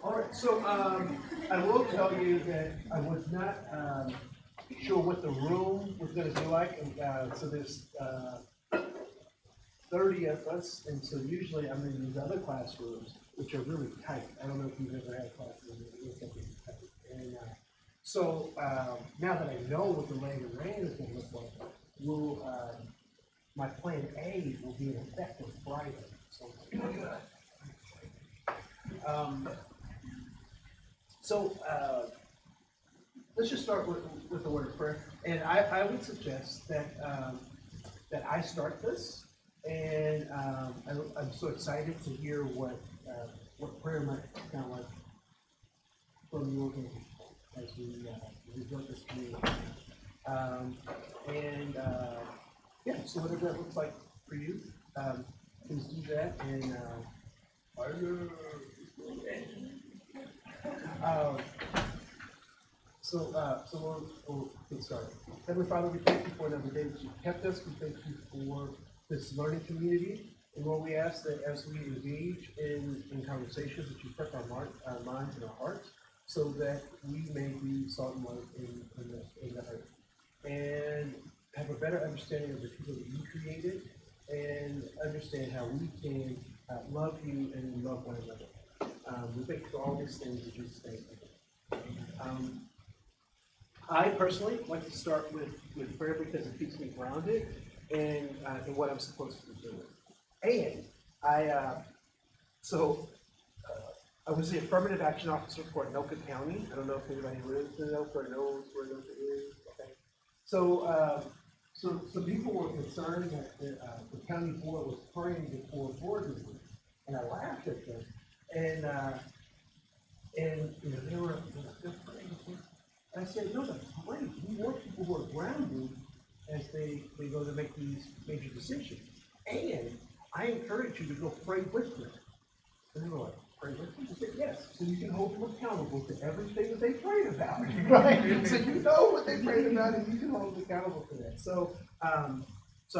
all right, so I will tell you that I was not sure what the room was going to be like, and so there's 30 of us, and so usually I'm in these other classrooms, which are really tight. I don't know if you've ever had a classroom that looks like it's tight. And so now that I know what the lay of the land is going to look like, we'll, my plan A will be in effect on Friday. So, let's just start with the word of prayer. And I would suggest that that I start this, and I'm so excited to hear what prayer might sound like from your hand as we build this community. Yeah, so whatever that looks like for you, please do that. And so we'll get started. Heavenly Father, we thank you for another day that you've kept us. We thank you for this learning community. And Lord, we ask that as we engage in conversations, that you prep our minds and our hearts so that we may be salt and light in the earth. And have a better understanding of the people that you created and understand how we can love you and love one another. We thank you for all these things in Jesus' name. I personally like to start with prayer because it keeps me grounded in what I'm supposed to be doing. And I was the affirmative action officer for Anoka County. I don't know if anybody lives in Anoka or knows where Anoka is. Okay. So people were concerned that the county board was praying before board meeting, and I laughed at them. And you know, they were praying before. I said, no, that's great. We want people who are grounded as they go to make these major decisions. And I encourage you to go pray with them. And they were like, pray with them? I said, yes. So you can hold them accountable to everything that they prayed about. Right? So you know what they prayed about and you can hold them accountable to that. So so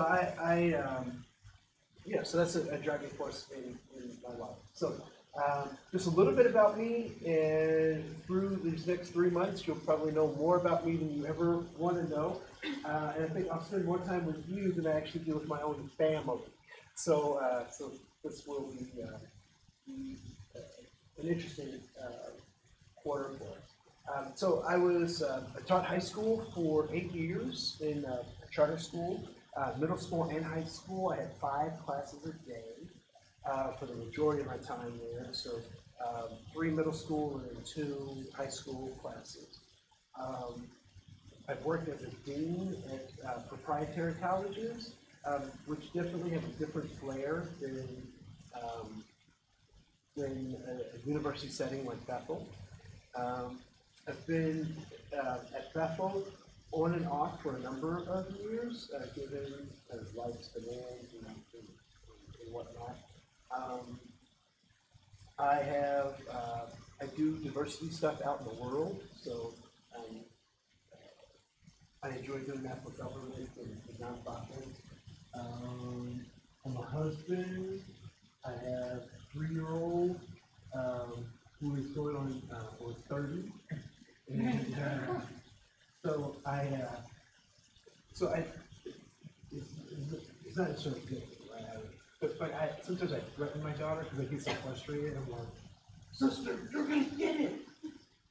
that's a driving force in my life. So just a little bit about me, and through these next 3 months, you'll probably know more about me than you ever want to know. And I think I'll spend more time with you than I actually do with my own family. So this will be an interesting quarter for us. So I taught high school for 8 years in a charter school, middle school and high school. I had 5 classes a day. For the majority of my time there, so 3 middle school and 2 high school classes. I've worked as a dean at proprietary colleges, which definitely have a different flair than a university setting like Bethel. I've been at Bethel on and off for a number of years, given life's demands and whatnot. I do diversity stuff out in the world, so I enjoy doing that for government and nonprofits. I'm a husband. I have a 3-year-old who is going on or 30, and it's not a sort of good, right? But sometimes I threaten my daughter because I get so frustrated. I'm like, sister, you're gonna get it.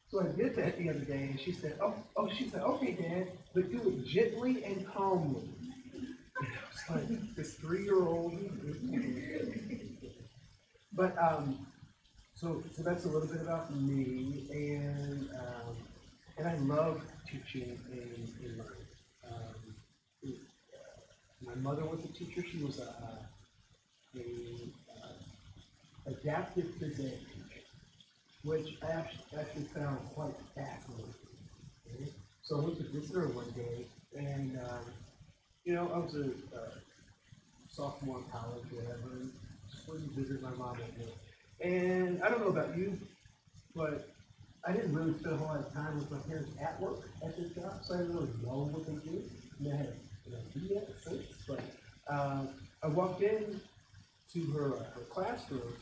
So I did that the other day, and she said, she said, okay, Dad, but do it gently and calmly. And I was like, this 3-year-old. But so that's a little bit about me, and I love teaching and learning. My My mother was a teacher. She was adaptive physics teacher, which I actually found quite fascinating. Okay? So I went to visit her one day, and I was a sophomore in college, whatever, and just went to visit my mom one day. And I don't know about you, but I didn't really spend a whole lot of time with my parents at work at their job, so I didn't really know what they do. And I had an idea, a sense, but I walked in to her classroom,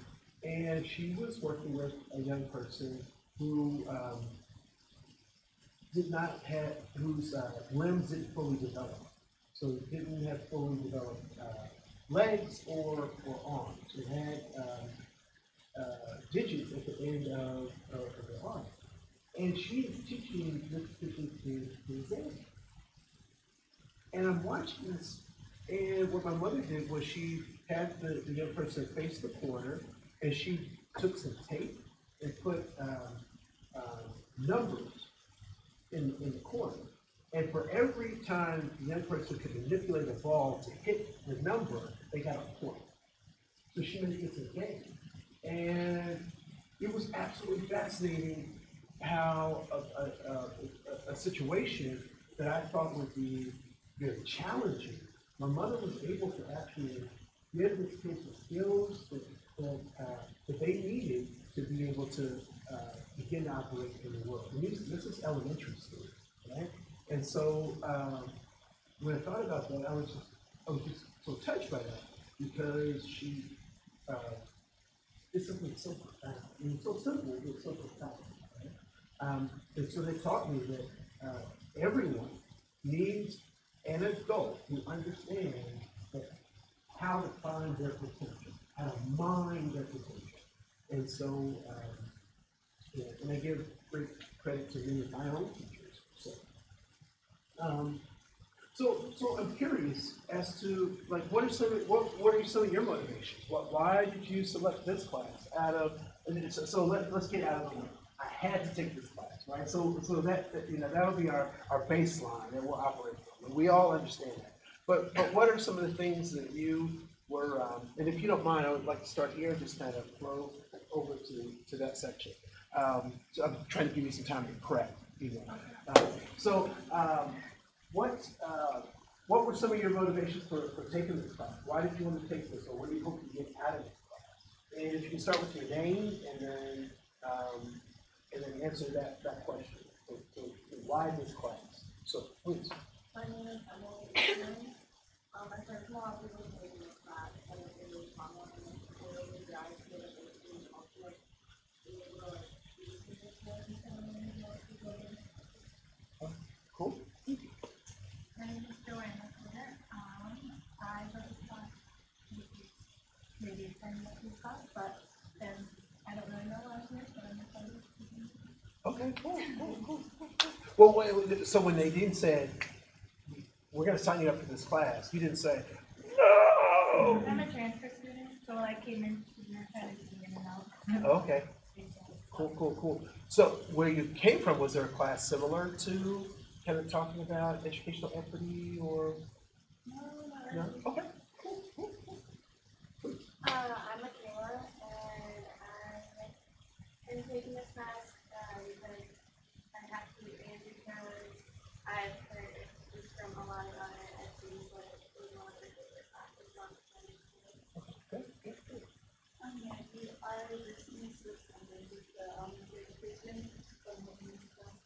and she was working with a young person who did not have, whose limbs didn't fully develop. So didn't have fully developed legs or arms. It had digits at the end of the arm. And she is teaching this particular kid his age. And I'm watching this, and what my mother did was she had the young person face the corner, and she took some tape and put numbers in the corner. And for every time the young person could manipulate a ball to hit the number, they got a point. So she made it into a game. And it was absolutely fascinating how a situation that I thought would be very challenging, my mother was able to actually give this kids the skills that they needed to be able to begin to operate in the world. And this is elementary school, right? And so when I thought about that, I was just so touched by that, because she did something so profound. I mean, so simple, but so profound. Right? And so they taught me that everyone needs an adult who understands that how to find their potential, how to mine their potential. And so, and I give great credit to many of my own teachers. So I'm curious as to, like, what are some of your motivations? Why did you select this class out of? So let's get out of the way. I had to take this class, right? So that'll be our baseline that we'll operate from, and we all understand that. But what are some of the things that you were? And if you don't mind, I would like to start here and just kind of flow over to that section. So I'm trying to give you some time to prep. What were some of your motivations for taking this class? Why did you want to take this, or what do you hope to get out of this class? And if you can start with your name, and then answer that question. So why this class? So please. My name is Emily. My personal observation in this class, and it was trauma and really drives me to ultimate Cool. My name is Joanna. I wrote this class maybe it's in this class, but I don't really know why I'm here, but I'm excited. Okay, cool. Well, wait, so when Nadine said, we're going to sign you up for this class, you didn't say, no! I'm a transfer student, so I came in kind of in and out. Okay, cool. So where you came from, was there a class similar to kind of talking about educational equity, or? No, not No? really. Okay, cool. I'm Michaela, and I'm taking this class because I have to, and because I've heard this from a lot of other SCs, so it was one of the favorite classes on the Good. yeah, we are listening to the education from the stuff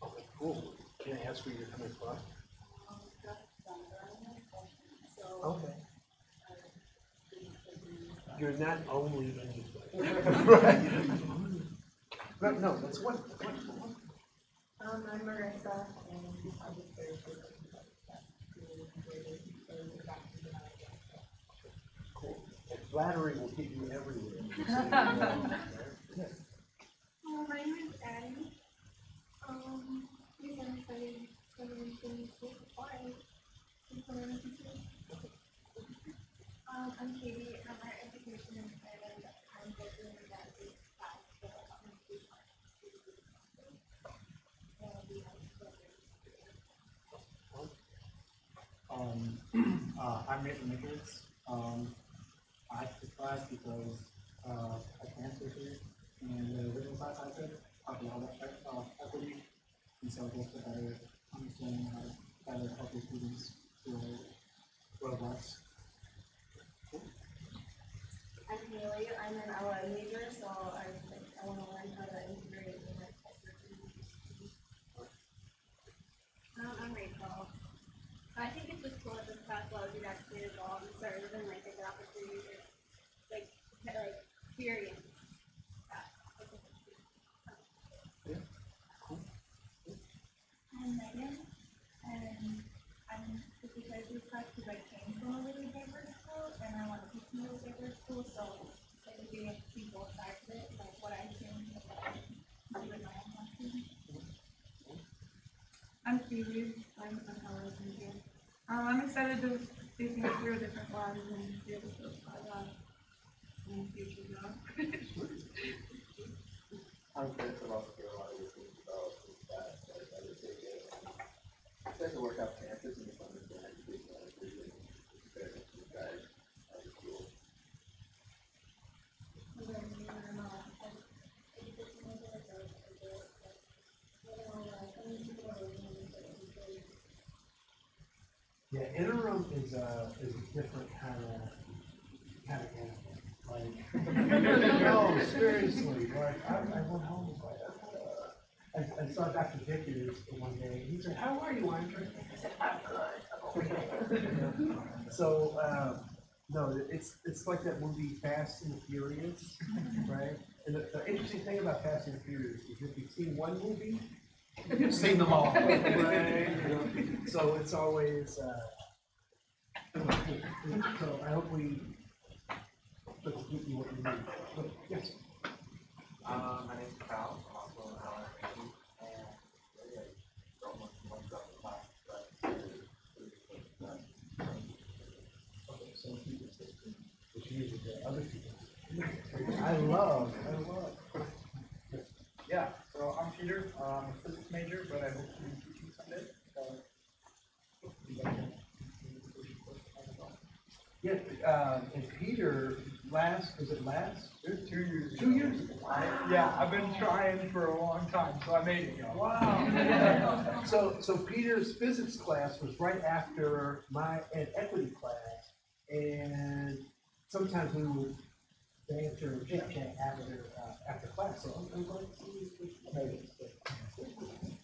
Okay, cool. Can I ask where you're coming from? Okay. You're not only anything. Right. No, that's wonderful. I'm Marissa, and I'm just very Cool. And flattery will get you everywhere. Yeah. my name is Addie. Please understand something why I'm Katie. I'm our education and I'm working in that big class. I'm Nathan Nichols. I took this class because I cancer here, and the original class I took talked about equity, and so just to better understand how to better help your students feel robust. I'm Haley. I'm an LM major, so I want to learn how to integrate with my I'm Rachel. I think it's just cool that this class allows you to actually evolve and start living like a good opportunity to like experience that. I'm Megan, and I'm excited for this class because I came from a really diverse school, and I want to teach in a really diverse school, so I think being able to see both sides of it, like what I see and what I do with my own lesson. I'm Phoebe. I'm a college major. I'm excited to see things through different labs and be able to apply that in the future job. I'm Chris. I'm also doing a lot of research about that. I would take it. It's nice to work out campus and just understand educational inclusion. It's better than you guys at the school. Yeah, interim is a different kind of animal. Like, no, seriously, like, I went home, like, I saw Dr. Vickers one day, he said, "How are you, Andre?" I said, "I'm good, I'm okay." So, no, it's like that movie Fast and the Furious, right? And the interesting thing about Fast and the Furious is if you've seen one movie, you've seen them all, right? So it's always, so I hope we get you what you need. But, yes. My name's Kyle. I'm also an LM major. And I don't want to much about the class, but Okay, so which uses the other people. I love. Yeah, so I'm Peter, I'm a physics major, but I hope to be teaching someday. Yeah, and Peter, was it last? It was 2 years. 2 years ago. Yeah, I've been trying for a long time, so I made it, y'all. Wow. Yeah. So Peter's physics class was right after my equity class, and sometimes we would banter or chit chat after class. So I'm glad to see you.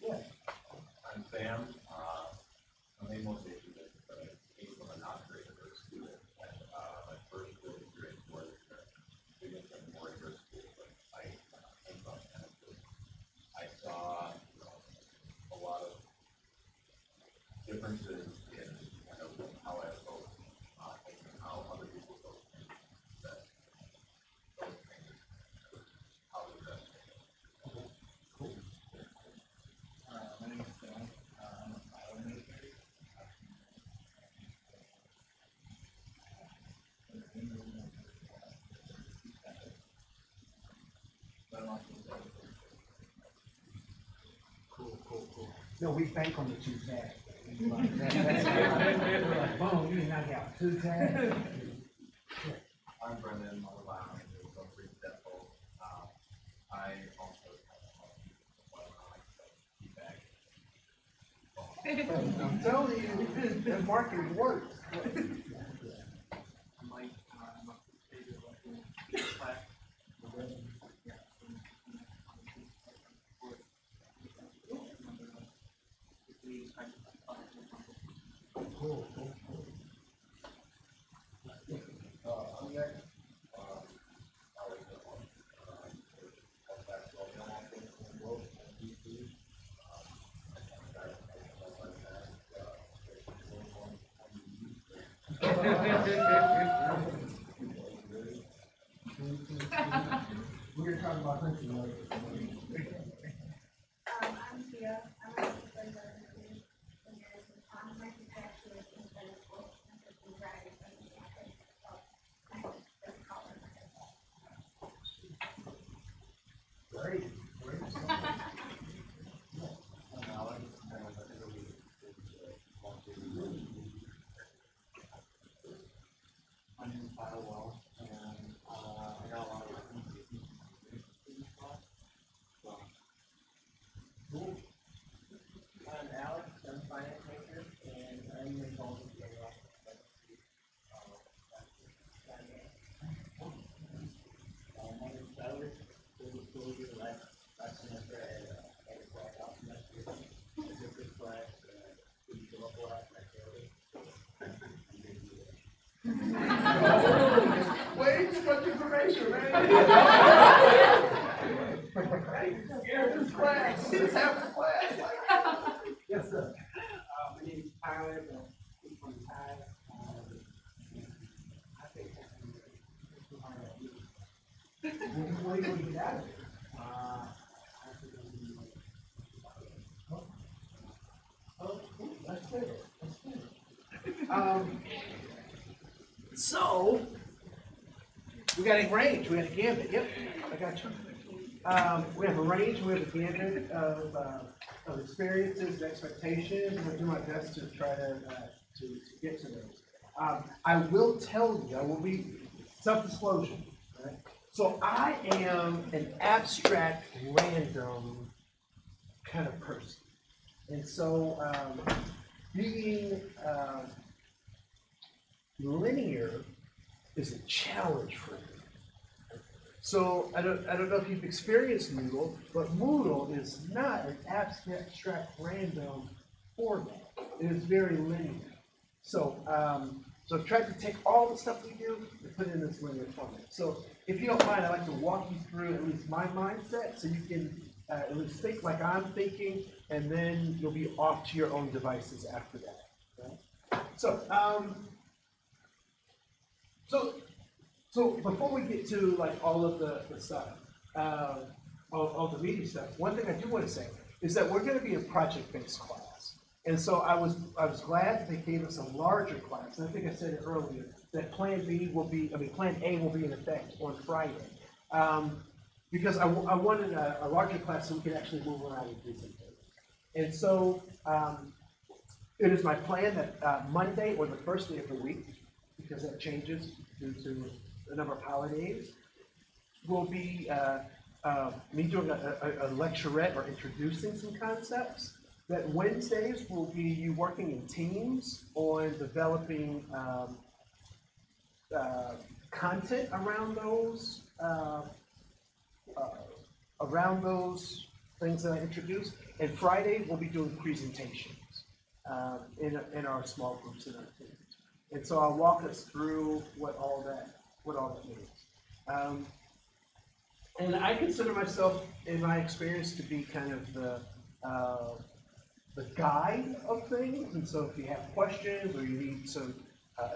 Yeah. I'm Sam. My main motivation is that I came from a not very diverse student. And my first real experience was being in a more diverse school, but I came from Tennessee. I saw a lot of differences in kind of how I approach things and how other people approach things. That those things, how we best. My name is Koen. I'm a bioengineer. Cool. No, we bank on the 2 tags. We're like, boom, you knock out 2 tags. I'm Brendan, I'm a bioengineer, so I'm pretty simple. I also feedback. I'm telling you, the marketing works. I'm Mike, I'm a major of class. Cool. I'm Nick. I was the one. We're gonna talk about hunting later. I'm Tia. I'm a supervisor and my actually is in school. I'm just in driving from the office. So I hope that's calling. Great. I'm Alex, and I'm a Way too much information, man. Hey, you scared this class. It's half the class. Yes, sir. My name is Tyler, I'm from Thai. I think it's too hard to do. What are you going to get out of it? I think Oh, cool. That's good. That's good. So, we got a range, we got a gambit. Yep, I got you. We have a range, we have a gambit of experiences and expectations. I'm going to do my best to try to get to those. I will tell you, I will be self-disclosure. Right? So I am an abstract, random kind of person. And so being linear is a challenge for me. So I don't know if you've experienced Moodle, but Moodle is not an abstract random format. It is very linear. So so I've tried to take all the stuff we do and put it in this linear format. So if you don't mind, I'd like to walk you through at least my mindset so you can at least think like I'm thinking, and then you'll be off to your own devices after that. Right? So before we get to like all of the stuff, all the meaty stuff, one thing I do want to say is that we're going to be a project-based class. And so I was glad they gave us a larger class. And I think I said it earlier that Plan A will be in effect on Friday. Because I wanted a larger class so we could actually move around and do some things. And so it is my plan that Monday or the first day of the week, because that changes due to the number of holidays, will be me doing a lecturette or introducing some concepts. That Wednesdays will be you working in teams on developing content around those things that I introduced. And Friday we'll be doing presentations in our small groups in our teams. And so I'll walk us through what all that means. And I consider myself, in my experience, to be kind of the guide of things. And so if you have questions or you need some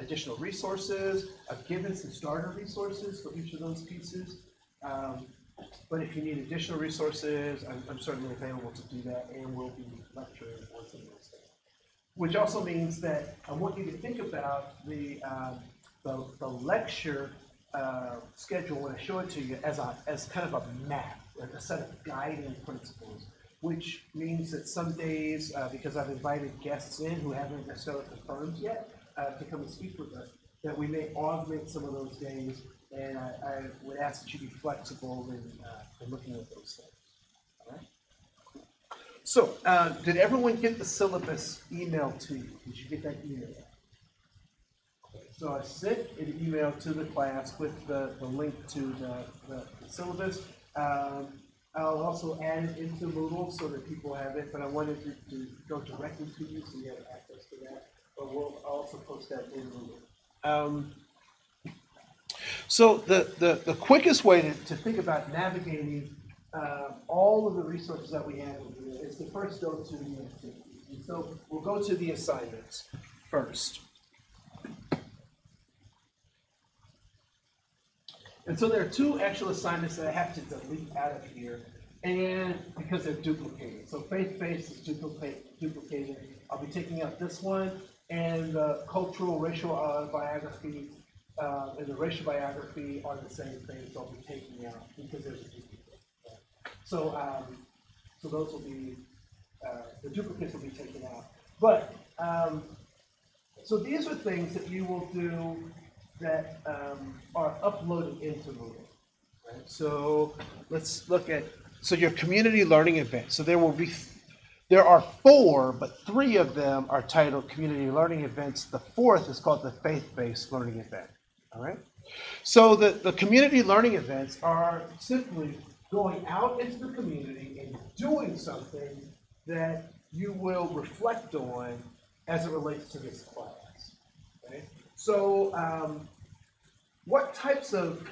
additional resources, I've given some starter resources for each of those pieces. But if you need additional resources, I'm certainly available to do that, and we'll be lecturing on some of those things. Which also means that I want you to think about the lecture schedule when I show it to you as kind of a map, like a set of guiding principles. Which means that some days, because I've invited guests in who haven't necessarily confirmed yet to come and speak with us, that we may augment some of those days, and I would ask that you be flexible in looking at those things. All right? So, did everyone get the syllabus emailed to you? Did you get that email? So I sent an email to the class with the link to the syllabus. I'll also add it into Moodle so that people have it, but I wanted to go directly to you so you have access to that. But I'll also post that in Moodle. So the quickest way to think about navigating all of the resources that we have is to first go to the activities. And so we'll go to the assignments first. And so there are two actual assignments that I have to delete out of here, and because they're duplicated. So faith-based is duplicated. I'll be taking out this one, and the cultural racial biography and the racial biography are the same thing, so I'll be taking out because there's a duplicate. So those will be, the duplicates will be taken out. But, so these are things that you will do that are uploaded into Moodle. Right? So let's look at, so your community learning event. So there are 4, but 3 of them are titled community learning events. The 4th is called the faith-based learning event. All right. So the community learning events are simply going out into the community and doing something that you will reflect on as it relates to this class. Okay? So what types of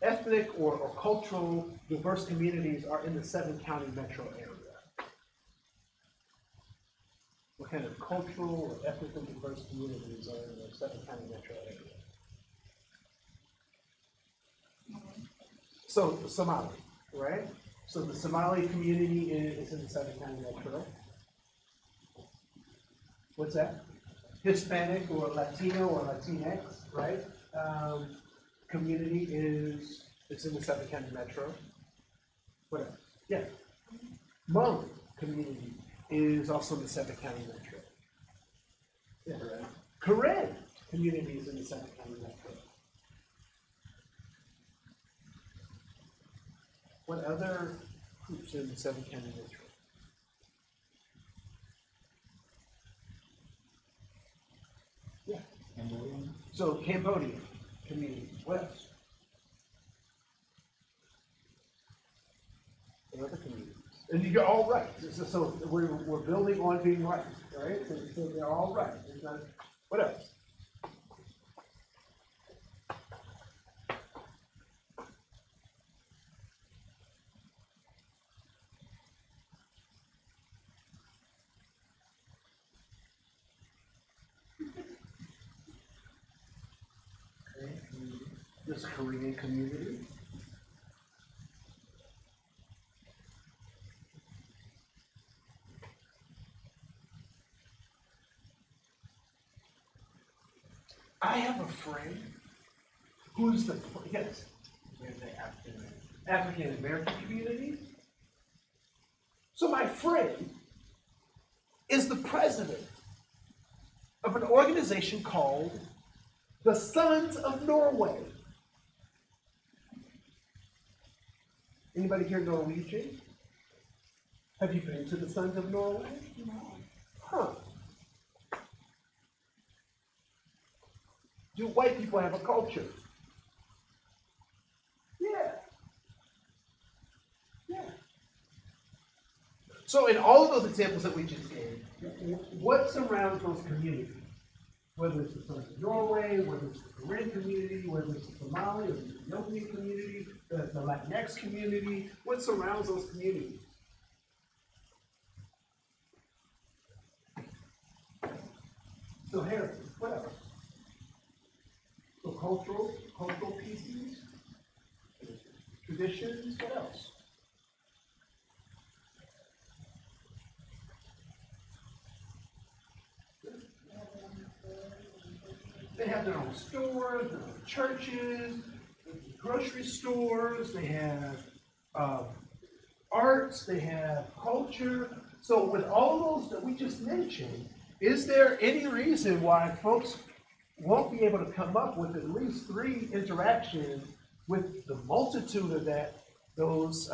ethnic or cultural diverse communities are in the 7-county metro area? What kind of cultural or ethnically diverse communities are in the 7-county metro area? So Somali, right? So the Somali community is in the 7-county metro. What's that? Hispanic or Latino or Latinx, right? Community it's in the 7-county metro. What else? Yeah. Hmong community is also in the 7-county metro. Yeah. Korean community is in the 7-county metro. What other groups are in the 7-county metro? Yeah. Cambodian. So Cambodian community. What else? What other communities? And you're all right. So we're building on being right, right? So they're all right. There's not, what else? Okay. This Korean community. I have a friend who's the, yes, There's the African American community. So my friend is the president of an organization called the Sons of Norway. Anybody here Norwegian? Have you been to the Sons of Norway? No. Huh. Do white people have a culture? Yeah. Yeah. So in all of those examples that we just gave, what surrounds those communities? Whether it's the Sons of Norway, whether it's the Korean community, whether it's the Somali or the Ethiopian community, the Latinx community, what surrounds those communities? So heritage, what else? So cultural pieces, traditions, what else? They have their own stores, their own churches, grocery stores, they have arts, they have culture. So with all those that we just mentioned, is there any reason why folks won't be able to come up with at least 3 interactions with the multitude of those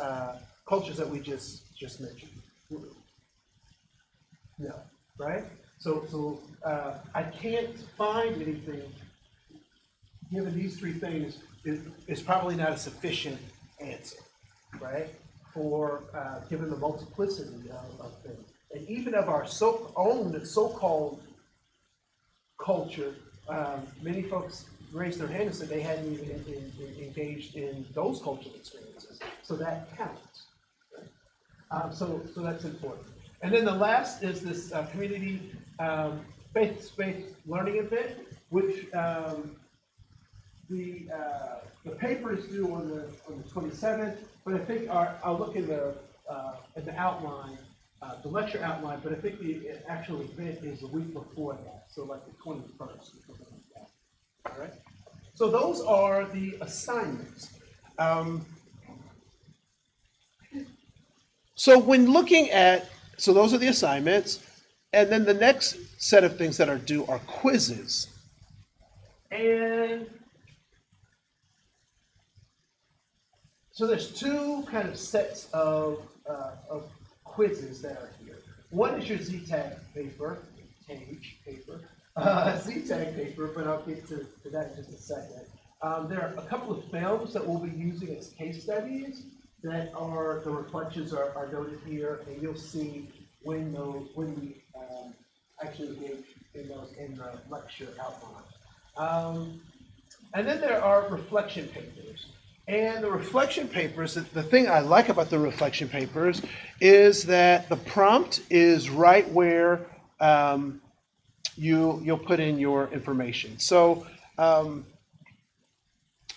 cultures that we just mentioned? No, right? So I can't find anything, given these 3 things, is probably not a sufficient answer, right? For given the multiplicity of things. And even of our own so-called culture, many folks raised their hand and said they hadn't even engaged in those cultural experiences. So that counts. Right? So that's important. And then the last is this community faith-based learning event, which the paper is due on the 27th, but I think I'll look in the outline, the lecture outline, but I think the actual event is the week before that, so like the 21st or something like that. All right. So those are the assignments. So when looking at, so those are the assignments, and then the next set of things that are due are quizzes. And so there's 2 kind of sets of quizzes that are here. One is your ZTAG paper, ZTAG paper, but I'll get to that in just a second. There are a couple of films that we'll be using as case studies that are, the reflections are noted here, and you'll see when we actually engage in those in the lecture outline. And then there are reflection papers. And the reflection papers, the thing I like about the reflection papers is that the prompt is right where you'll put in your information. So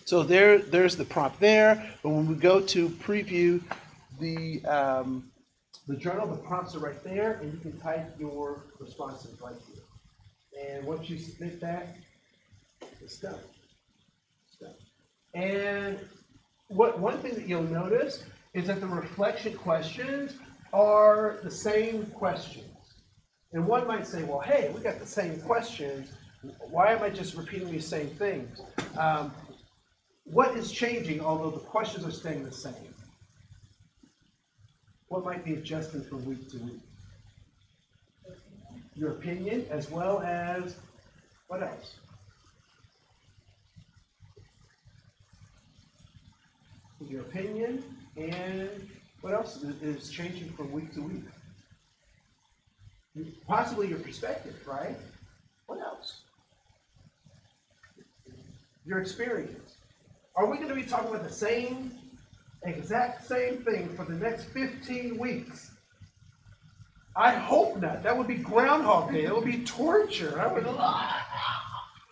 there's the prompt there. But when we go to preview the journal, the prompts are right there, and you can type your responses right here. And once you submit that, it's done. It's done. And one thing that you'll notice is that the reflection questions are the same questions. And one might say, well, hey, we got the same questions. Why am I just repeating these same things? What is changing, although the questions are staying the same? What might be adjusting from week to week? Your opinion, as well as what else? Your opinion, and what else is changing from week to week? Possibly your perspective, right? What else? Your experience. Are we going to be talking about the exact same thing for the next 15 weeks? I hope not. That would be Groundhog Day. That would be torture. I would,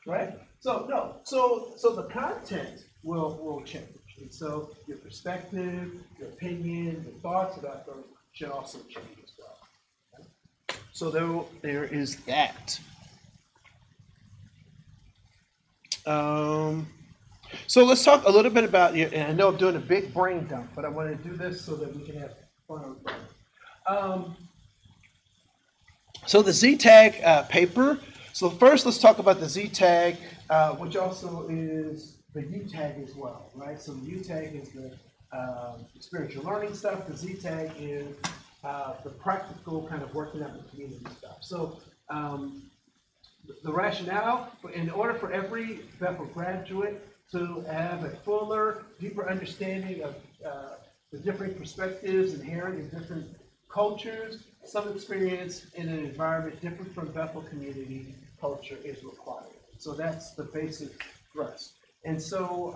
right? So no. So the content will change. And so your perspective, your opinion, your thoughts about them should also change as well. Okay? So there is that. So let's talk a little bit about, and I know I'm doing a big brain dump, but I want to do this so that we can have fun on it. So the Z-tag paper. So first let's talk about the Z-tag, which also is the U-tag as well, right? So the U-tag is the experiential learning stuff. The Z-tag is the practical kind of working out the community stuff. So the rationale, in order for every Bethel graduate to have a fuller, deeper understanding of the different perspectives inherent in different cultures, some experience in an environment different from Bethel community culture is required. So that's the basic thrust. And so,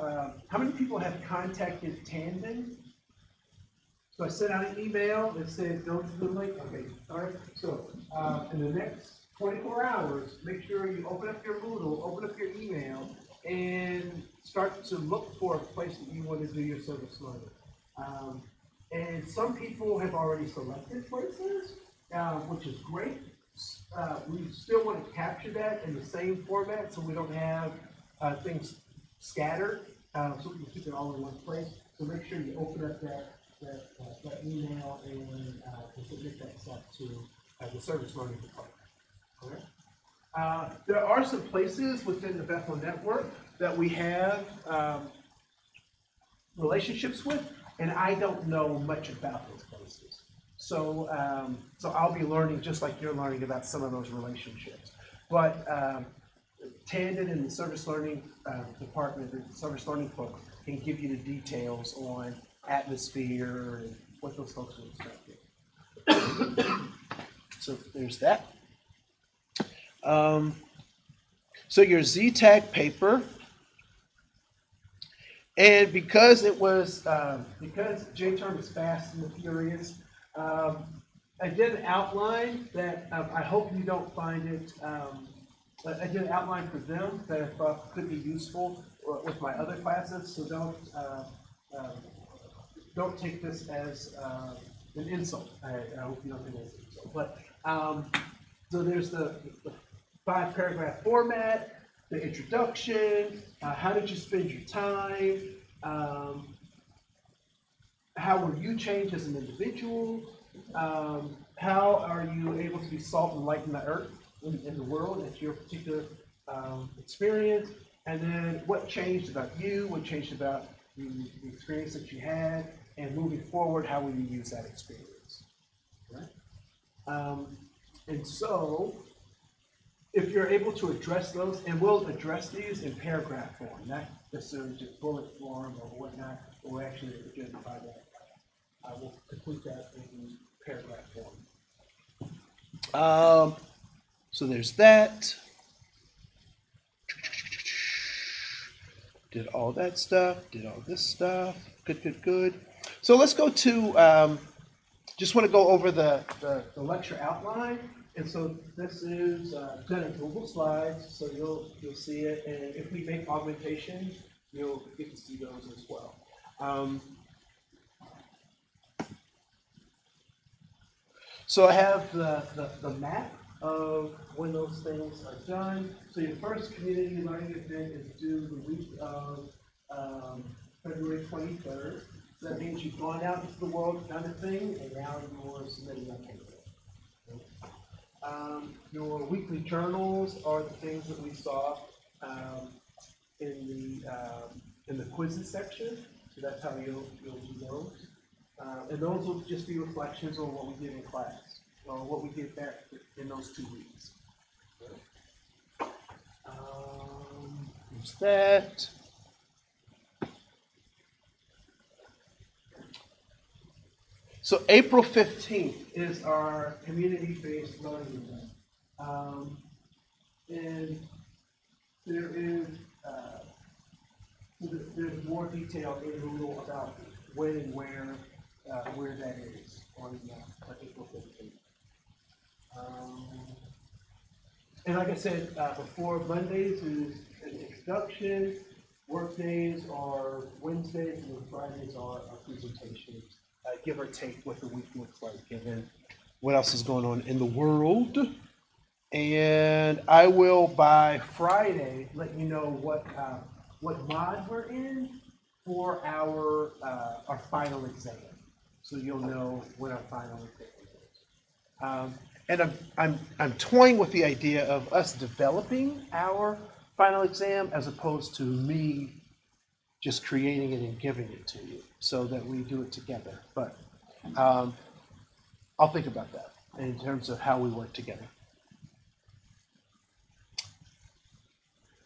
how many people have contacted Tandon? So I sent out an email that said, go to the link. Okay, all right. So in the next 24 hours, make sure you open up your Moodle, open up your email, and start to look for a place that you want to do your service learning. And some people have already selected places, which is great. We still want to capture that in the same format so we don't have things scattered, so we can keep it all in one place. So make sure you open up that email and submit that stuff to the service learning department. All right? There are some places within the Bethel network that we have relationships with, and I don't know much about those places. So, so I'll be learning just like you're learning about some of those relationships. But Tandon and the service learning department, the service learning folks, can give you the details on atmosphere and what those folks are expecting. So there's that. So your Z-tag paper, and because it was because J-term is fast and furious, I did an outline that I hope you don't find it. I did an outline for them that I thought could be useful with my other classes. So don't take this as an insult. I hope you don't think it's an insult. But so there's the 5-paragraph format, the introduction, how did you spend your time, how were you changed as an individual, how are you able to be salt and light in the earth, in the world, at your particular experience, and then what changed about you, what changed about the experience that you had, and moving forward, how will you use that experience, right? And so, if you're able to address those, and we'll address these in paragraph form, not necessarily just bullet form or whatnot, but we'll actually identify that. We'll complete that in paragraph form. So there's that. Did all that stuff, did all this stuff. Good, good, good. So let's go to, just want to go over the lecture outline. And so this is done in Google Slides, so you'll see it. And if we make augmentations, you'll get to see those as well. So I have the map of when those things are done. So your first community learning event is due the week of February 23rd. So that means you've gone out into the world, done a thing, and now you're submitting a paper. Your weekly journals are the things that we saw in the quizzes section. So that's how you'll do those. And those will just be reflections on what we did in class, or what we did back in those 2 weeks. There's that. So April 15th is our community-based learning event. And there is there's more detail in the rule about when and where that is on April 15th. And like I said before, Mondays is an introduction, work days are Wednesdays, and Fridays are our presentations. Give or take what the week looks like, given what else is going on in the world. And I will, by Friday, let you know what mod we're in for our final exam. So you'll know when our final exam is. And I'm toying with the idea of us developing our final exam as opposed to me just creating it and giving it to you, so that we do it together. But I'll think about that in terms of how we work together.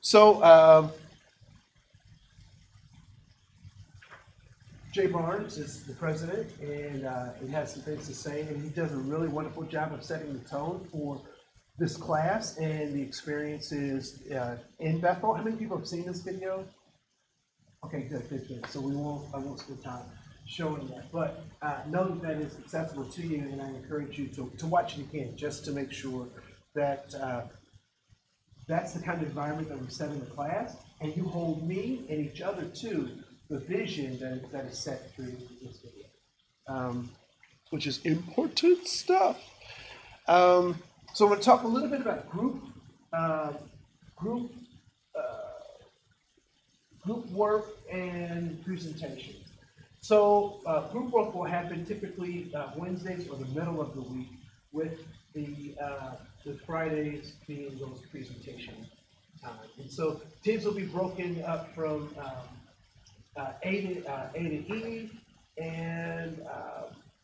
So Jay Barnes is the president, and he has some things to say, and he does a really wonderful job of setting the tone for this class and the experiences in Bethel. How many people have seen this video? Okay, good. So I won't spend time showing that, but know that that is accessible to you, and I encourage you to watch it again, just to make sure that that's the kind of environment that we set in the class, and you hold me and each other to the vision that is set through this video, which is important stuff. So I'm going to talk a little bit about group work and presentations. So group work will happen typically Wednesdays or the middle of the week, with the Fridays being those presentation time. And so teams will be broken up from A to E, and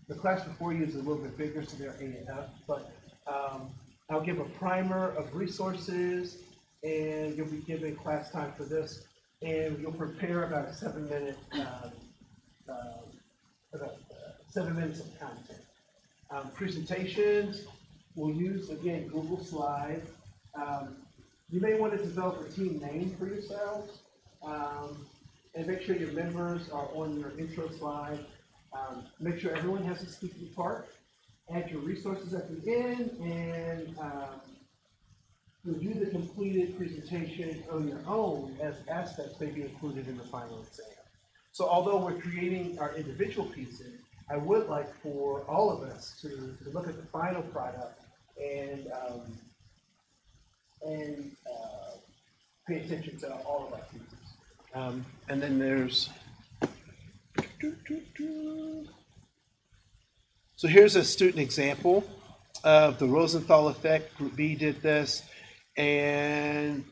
the class before you is a little bit bigger, so they're A and F. But I'll give a primer of resources, and you'll be given class time for this. And you'll prepare about 7 minutes, about 7 minutes of content. Presentations, we'll use, again, Google Slides. You may want to develop a team name for yourselves, and make sure your members are on your intro slide. Make sure everyone has a speaking part. Add your resources at the end, and review the completed presentation on your own, as aspects may be included in the final exam. So although we're creating our individual pieces, I would like for all of us to look at the final product and pay attention to all of our pieces. And then there's, so here's a student example of the Rosenthal effect. Group B did this, and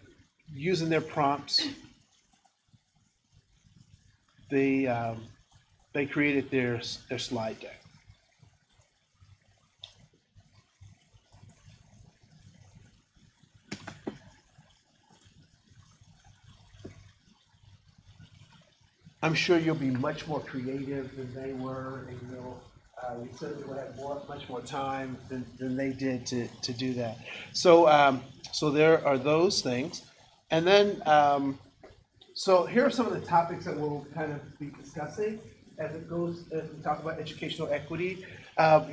using their prompts, they created their slide deck. I'm sure you'll be much more creative than they were, and you certainly will have much more time than they did to do that. So, so there are those things, and then So here are some of the topics that we'll kind of be discussing as we talk about educational equity.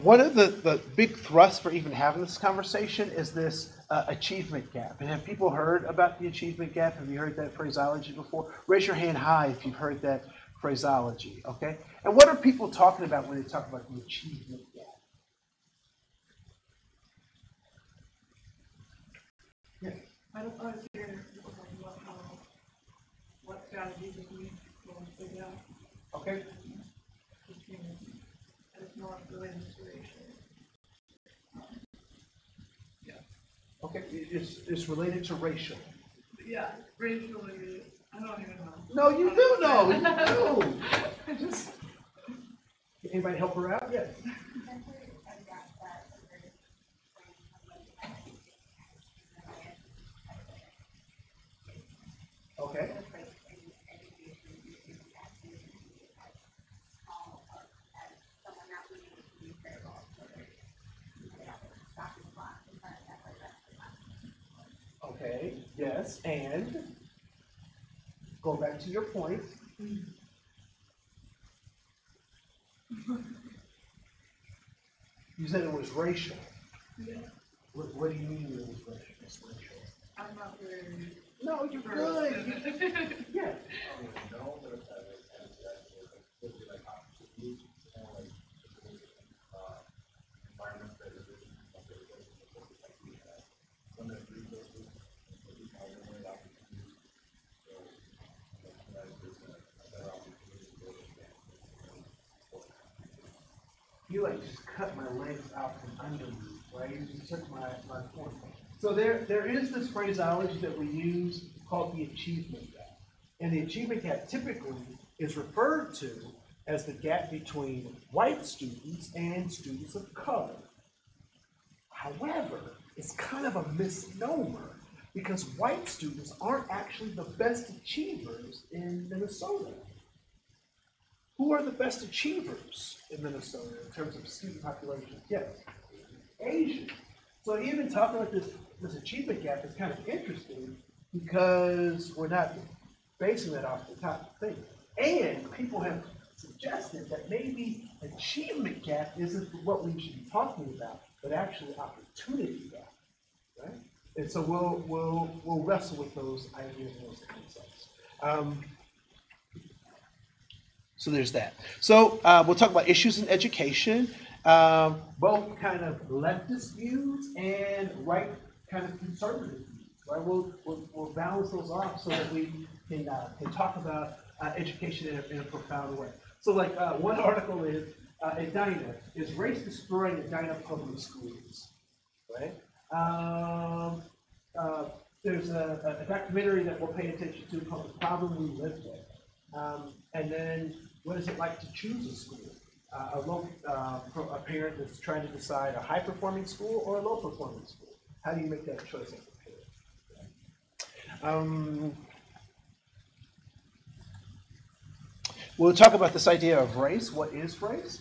One of the big thrusts for even having this conversation is this achievement gap. And have people heard about the achievement gap? Have you heard that phraseology before? Raise your hand high if you've heard that phraseology, okay? And what are people talking about when they talk about the achievement gap? Yeah. I just always hear people talking about what strategies are used to figure out Okay. achievement, and it's more related to racial. Okay, it's related to racial. Yeah, racially, I don't even know. No, you do know. You do. Just anybody help her out? Yes. Okay. Okay, yes, and go back to your point. You said it was racial. Yeah, What do you mean it was racial? It's racial. I'm not very. No, you're good. Yeah. You like just cut my legs out from under me, right? You just took my point. So there is this phraseology that we use called the achievement gap. And the achievement gap typically is referred to as the gap between white students and students of color. However, it's kind of a misnomer because white students aren't actually the best achievers in Minnesota. Who are the best achievers in Minnesota in terms of student population? Yes, Asian. So even talking about this achievement gap is kind of interesting because we're not basing that off the top thing. And people have suggested that maybe achievement gap isn't what we should be talking about, but actually opportunity gap, right? And so we'll wrestle with those ideas and those concepts. So there's that. So we'll talk about issues in education, both kind of leftist views and right kind of conservative views. Right? We'll balance those off so that we can talk about education in a profound way. So like one article is Edina, is race destroying Edina public schools? Right? There's a documentary that we'll pay attention to called The Problem We Live With. And then what is it like to choose a school? For a parent that's trying to decide a high-performing school or a low-performing school. How do you make that choice as a parent? We'll talk about this idea of race. What is race?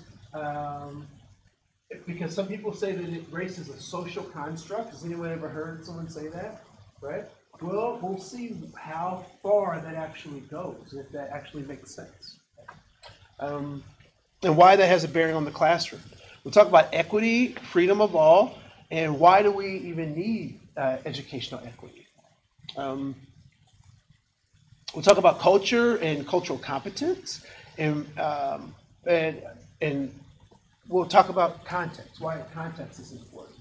Because some people say that race is a social construct. Has anyone ever heard someone say that? Right? Well, we'll see how far that actually goes, if that actually makes sense. And why that has a bearing on the classroom. We'll talk about equity, freedom of all, and why do we even need educational equity. We'll talk about culture and cultural competence, and we'll talk about context, why context is important.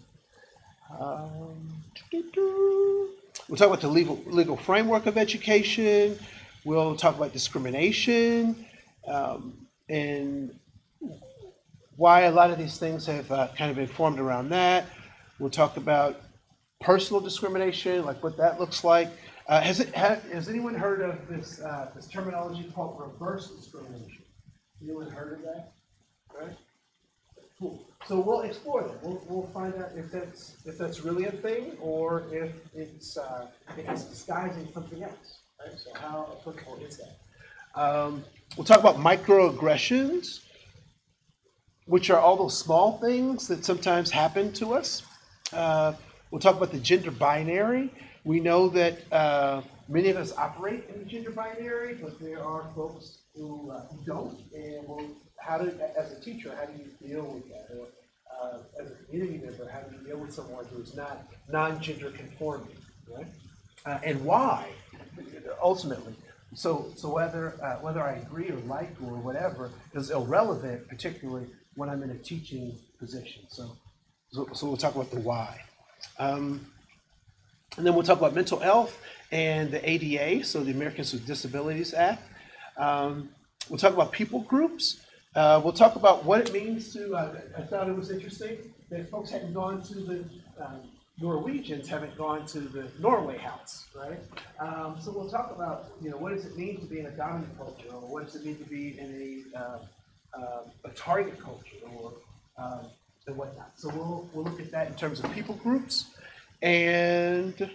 We'll talk about the legal framework of education. We'll talk about discrimination and why a lot of these things have kind of been formed around that. We'll talk about personal discrimination, like what that looks like. Has anyone heard of this terminology called reverse discrimination? Anyone heard of that? Right? Cool. So we'll explore that. We'll find out if that's really a thing or if it's disguising something else. Right? So how applicable is that? We'll talk about microaggressions, which are all those small things that sometimes happen to us. We'll talk about the gender binary We know that many of us operate in the gender binary, but there are folks who don't. And well, as a teacher, how do you deal with that? Or as a community member, how do you deal with someone who is not non-gender conforming, right? And why, ultimately. So whether I agree or like or whatever is irrelevant, particularly when I'm in a teaching position. So we'll talk about the why. And then we'll talk about mental health and the ADA, so the Americans with Disabilities Act. We'll talk about people groups. We'll talk about what it means to, I thought it was interesting that folks hadn't gone to the, Norwegians haven't gone to the Norway House, right? So we'll talk about, what does it mean to be in a dominant culture, or what does it mean to be in a target culture, or and whatnot. So we'll look at that in terms of people groups. And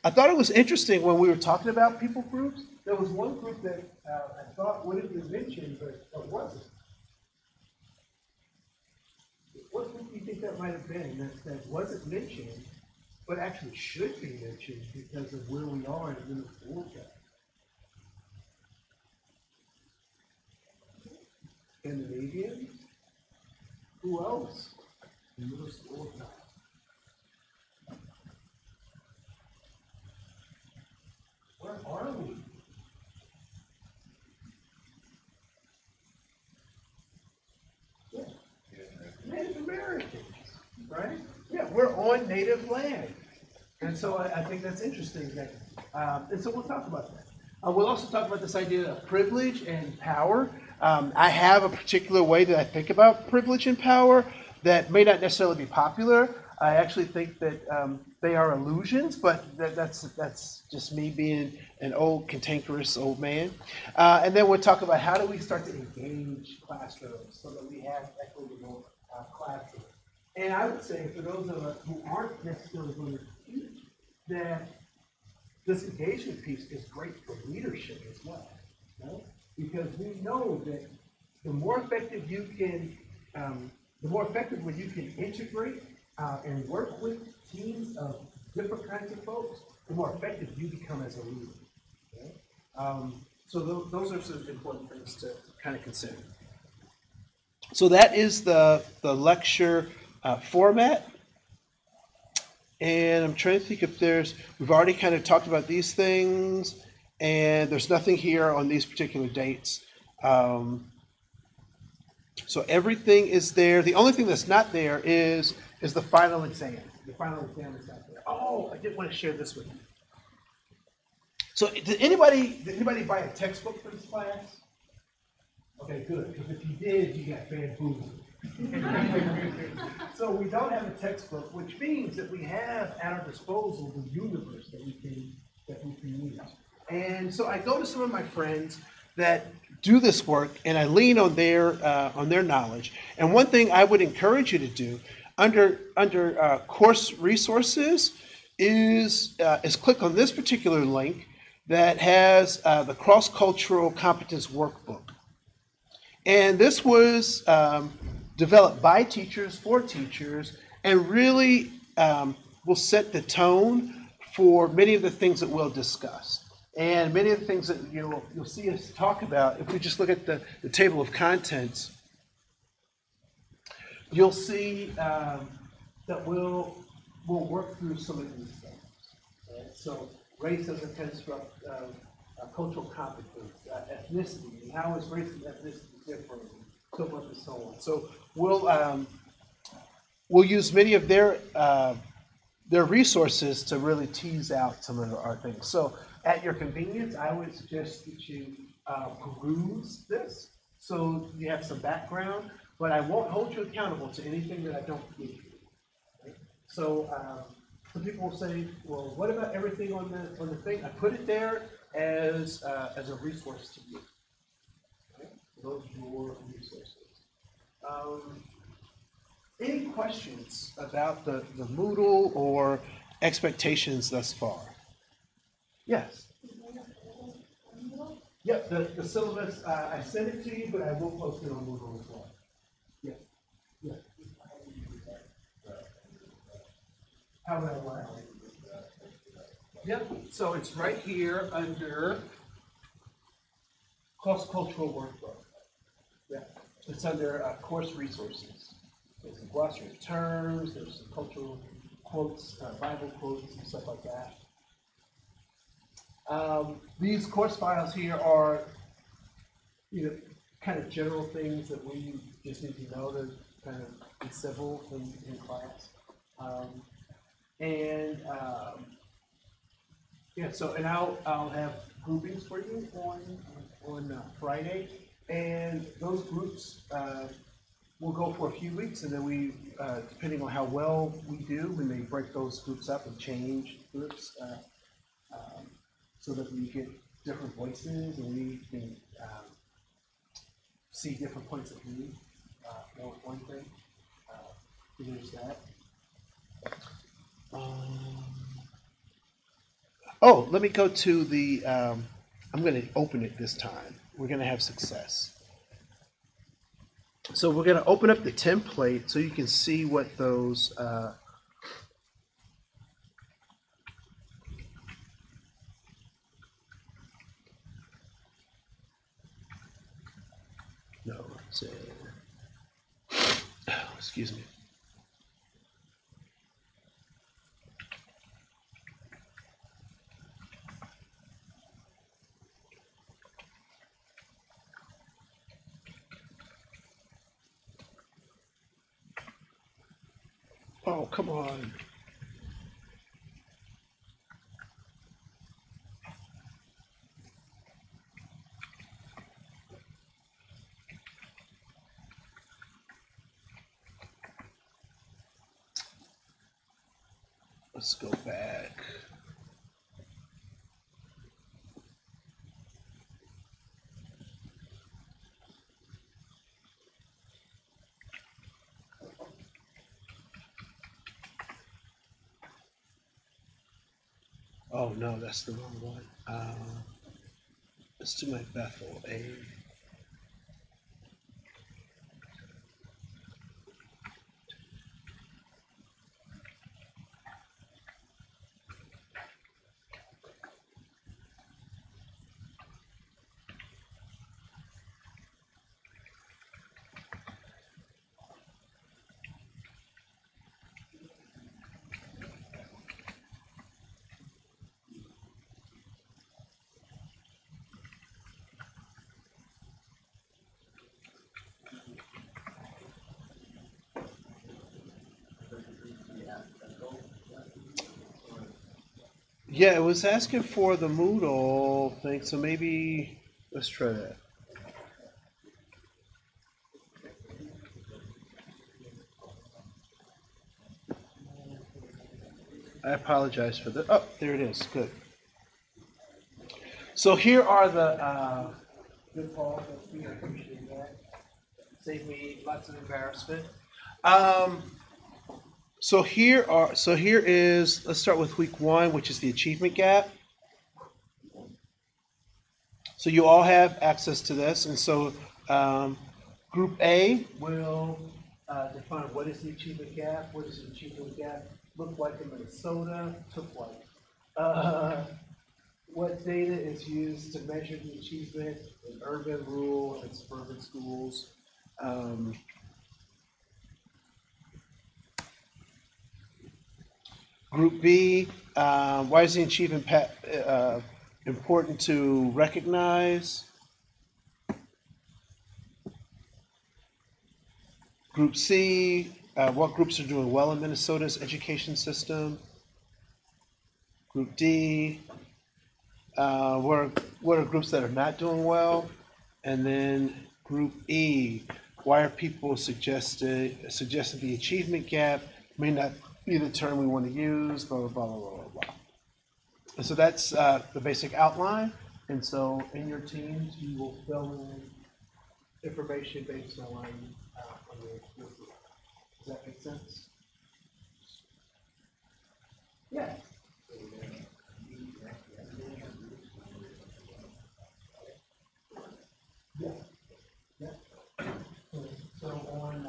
I thought it was interesting when we were talking about people groups, there was one group that I thought would have been mentioned, but it wasn't. What group do you think that might have been that wasn't mentioned, but actually should be mentioned because of where we are in the middle school time? Scandinavian? Who else? In middle school time. Where are we? Yeah. Native Americans, right? Yeah, we're on native land. And so I think that's interesting. And so we'll talk about that. We'll also talk about this idea of privilege and power. I have a particular way that I think about privilege and power that may not necessarily be popular. I actually think that they are illusions, but that's just me being an old, cantankerous old man. And then we'll talk about how do we start to engage classrooms so that we have equitable classrooms. And I would say for those of us who aren't necessarily going to teach, that this engagement piece is great for leadership as well, right? Because we know that the more effective you can, the more effectively you can integrate and work with teams of different kinds of folks, the more effective you become as a leader. Okay? So those are some important things to kind of consider. So that is the lecture format. And I'm trying to think if we've already kind of talked about these things, and there's nothing here on these particular dates. So everything is there. The only thing that's not there is the final exam. The final exam is not there. Oh, I did want to share this with you. So did anybody buy a textbook for this class? Okay, good, because if you did, you got bamboozled. So we don't have a textbook, which means that we have at our disposal the universe that we can use. And so I go to some of my friends that do this work, and I lean on their knowledge. And one thing I would encourage you to do under course resources is click on this particular link that has the cross-cultural competence workbook. And this was developed by teachers for teachers, and really will set the tone for many of the things that we'll discuss. And many of the things that you'll see us talk about, if we just look at the table of contents, you'll see that we'll work through some of these things. Right? So race as a construct, cultural competence, ethnicity, and how is race and ethnicity different, so forth and so on. So we'll use many of their resources to really tease out some of our things. So at your convenience, I would suggest that you peruse this so you have some background, but I won't hold you accountable to anything that I don't give you. Right? So some people will say, well, what about everything on the thing? I put it there as a resource to you. Right? Those are your resources. Any questions about the Moodle or expectations thus far? Yes. Yep, the syllabus, I sent it to you, but I will post it on Moodle as well. Yeah. Yeah. How would I allow it? Yeah, so it's right here under cross-cultural workbook. Yeah, it's under course resources. There's a glossary of terms, there's some cultural quotes, Bible quotes, and stuff like that. These course files here are, kind of general things that we just need to know to kind of be civil in class. Yeah, so, and I'll have groupings for you on Friday, and those groups will go for a few weeks, and then we, depending on how well we do, we may break those groups up and change groups, so that we get different voices and we can see different points of view. One thing, there's that. Oh, let me go to the, I'm going to open it this time. We're going to have success. So we're going to open up the template so you can see what those, no, it's excuse me. Oh, come on. Let's go back. Oh no, that's the wrong one. Let's do my Bethel A. Yeah, it was asking for the Moodle thing, so maybe let's try that. I apologize for the. Oh, there it is. Good. So here are the. Good Paul. We appreciate that. Save me lots of embarrassment. So here is. Let's start with week 1, which is the achievement gap. So you all have access to this, and so Group A will define what is the achievement gap. What does the achievement gap look like in Minnesota? Took like. What data is used to measure the achievement in urban, rural, and suburban schools? Group B, why is the achievement important to recognize? Group C, what groups are doing well in Minnesota's education system? Group D, what are groups that are not doing well? And then Group E, why are people suggesting the achievement gap may not be the term we want to use, blah, blah, blah, blah, blah, blah. And so that's the basic outline. And so in your teams, you will fill in information based on your group. Does that make sense? Yeah. Yeah. Yeah. So on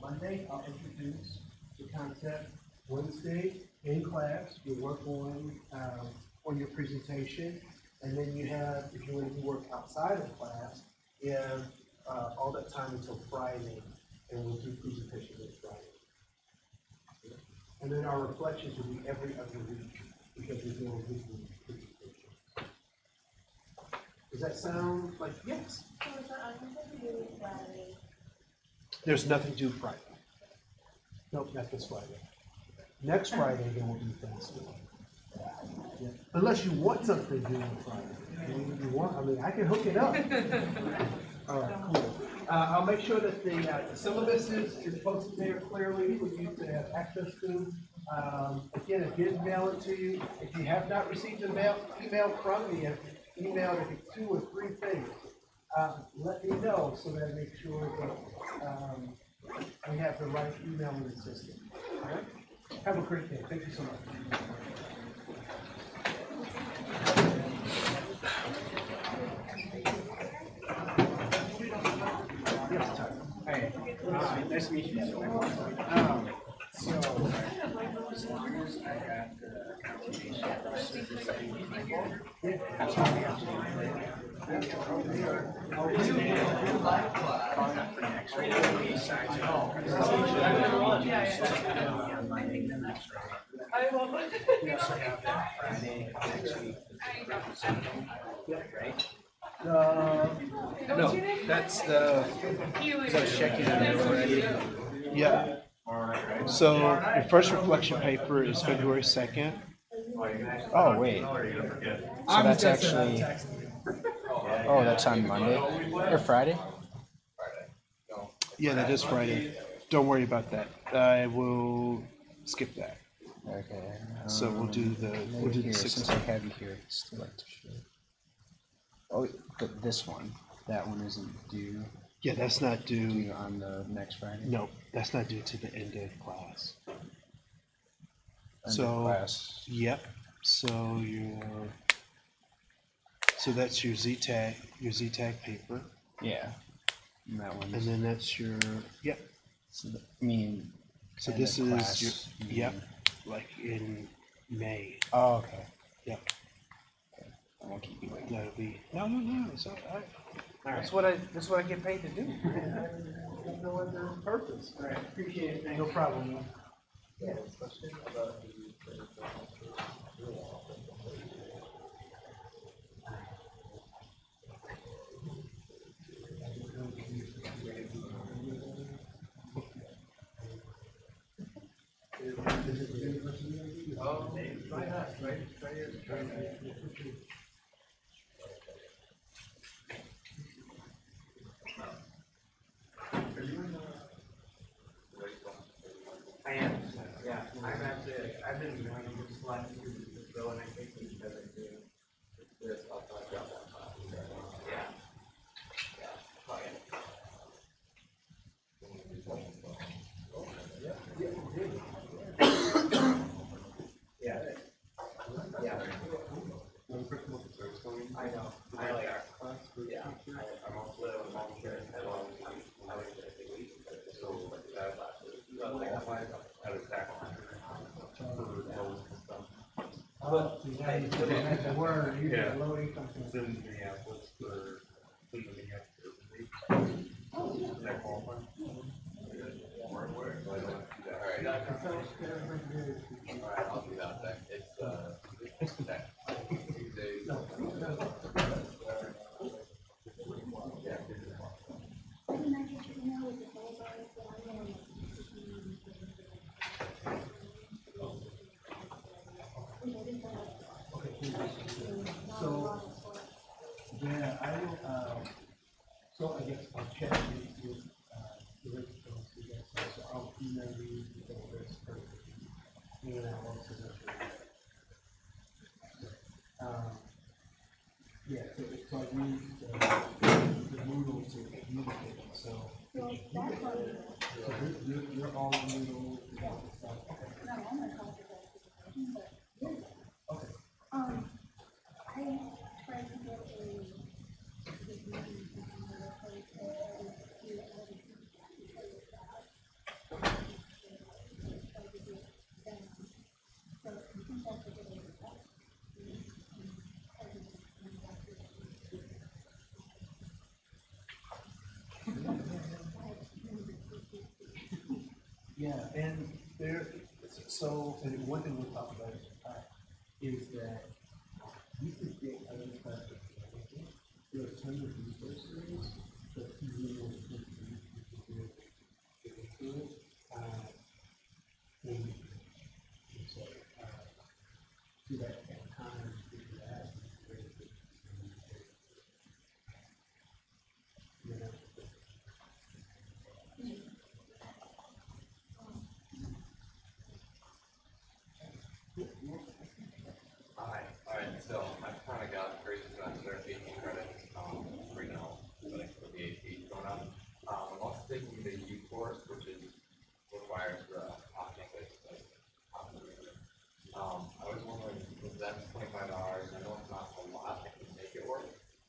Monday, I'll introduce the concept. Wednesday, in class, you work on your presentation, and then you have, if you want to work outside of class, you have all that time until Friday, and we'll do presentation this Friday. And then our reflections will be every other week, because we're doing weekly presentations. Does that sound like, yes? So is there anything to do with Friday? There's nothing due Friday. Nope, not this Friday. Next Friday, there will be Thanksgiving. Yeah. Unless you want something to do on Friday. You want, I mean, I can hook it up. All right, cool. I'll make sure that the syllabus is posted there clearly for you to have access to. Again, I did mail it to you. If you have not received an email from me, I've emailed I think 2 or 3 things. Let me know so that I make sure that we have the right email in the system. All right? Have a great day. Thank you so much. Hey, nice to meet you. So, as long as I got the confirmation from Super City, that's all we have to do. For next week, besides our we also have that Friday next week. Right? No, that's the. So I was checking on it already. Yeah. So your first reflection paper is February 2nd. Oh, wait. So that's actually, oh, that's on Monday or Friday? Yeah, that is Friday. Don't worry about that. I will skip that. Okay. So we'll do the Here, since I 16th. have you here, I'd still like to show. Oh, but this one, that one isn't due Yeah, that's not due. on the next Friday? No, that's not due to the end of class. End of So, class. yep. So that's your Z-tag paper, Yeah. And that one's. and then that's your yep. So I mean. So end this of is class, your you mean- yep, like in May. Oh, okay. Yep. I won't keep you waiting. That'll be no. It's all right. That's what I get paid to do. No other purpose. All right, appreciate it. No problem. I am, yeah, I've been wanting to just like to go and I think we should do this, I'll talk about that. Yeah. Yeah. Yeah. I know, I like our class. Yeah. I'm also a volunteer at I like to so Oh, you got the word. You Yeah. low income. It's in Minneapolis for cleaning up everything. Is that qualifying? Alright, I'll do that then. It's, Tuesday. So, yeah, I will, so I guess I'll check with, the original, so I'll email you the list for, and I'll also go yeah, so I use the Moodle to communicate, so. So you're all on Moodle, you got the stuff, okay. No, I'm gonna call it but Okay. I tried to get Yeah, and there, so, and one thing we'll talk about is that you could get other types of, there are tons of resources, but you really want to think that you can do it. And so, to that time, to do that, you know. Alright, so I've kind of got crazy semester, 18 credits, right now, but I put the AP going on. I'm also taking the U course, which requires the English, like, I was wondering, if that's $25, I know it's not a lot, I can make it work,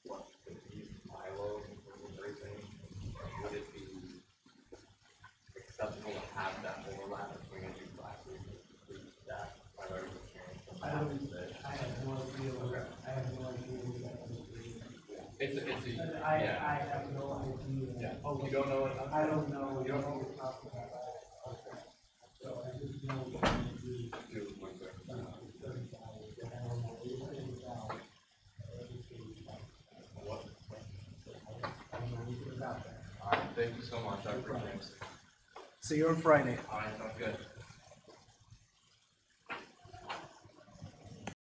but if you use Milo and everything, would it be acceptable to have that overlap between the two classes, that I've already experienced from that? I have no idea what, I have no idea what that would be. It's a, I have no idea. Yeah. Oh, you don't know what? I don't know, you don't know what we're talking about. Okay. So I just know that we do $30, and I don't know anything about everything. What? I don't know anything about that. Alright, thank you so much, I appreciate it. See you on Friday. Alright, sounds good.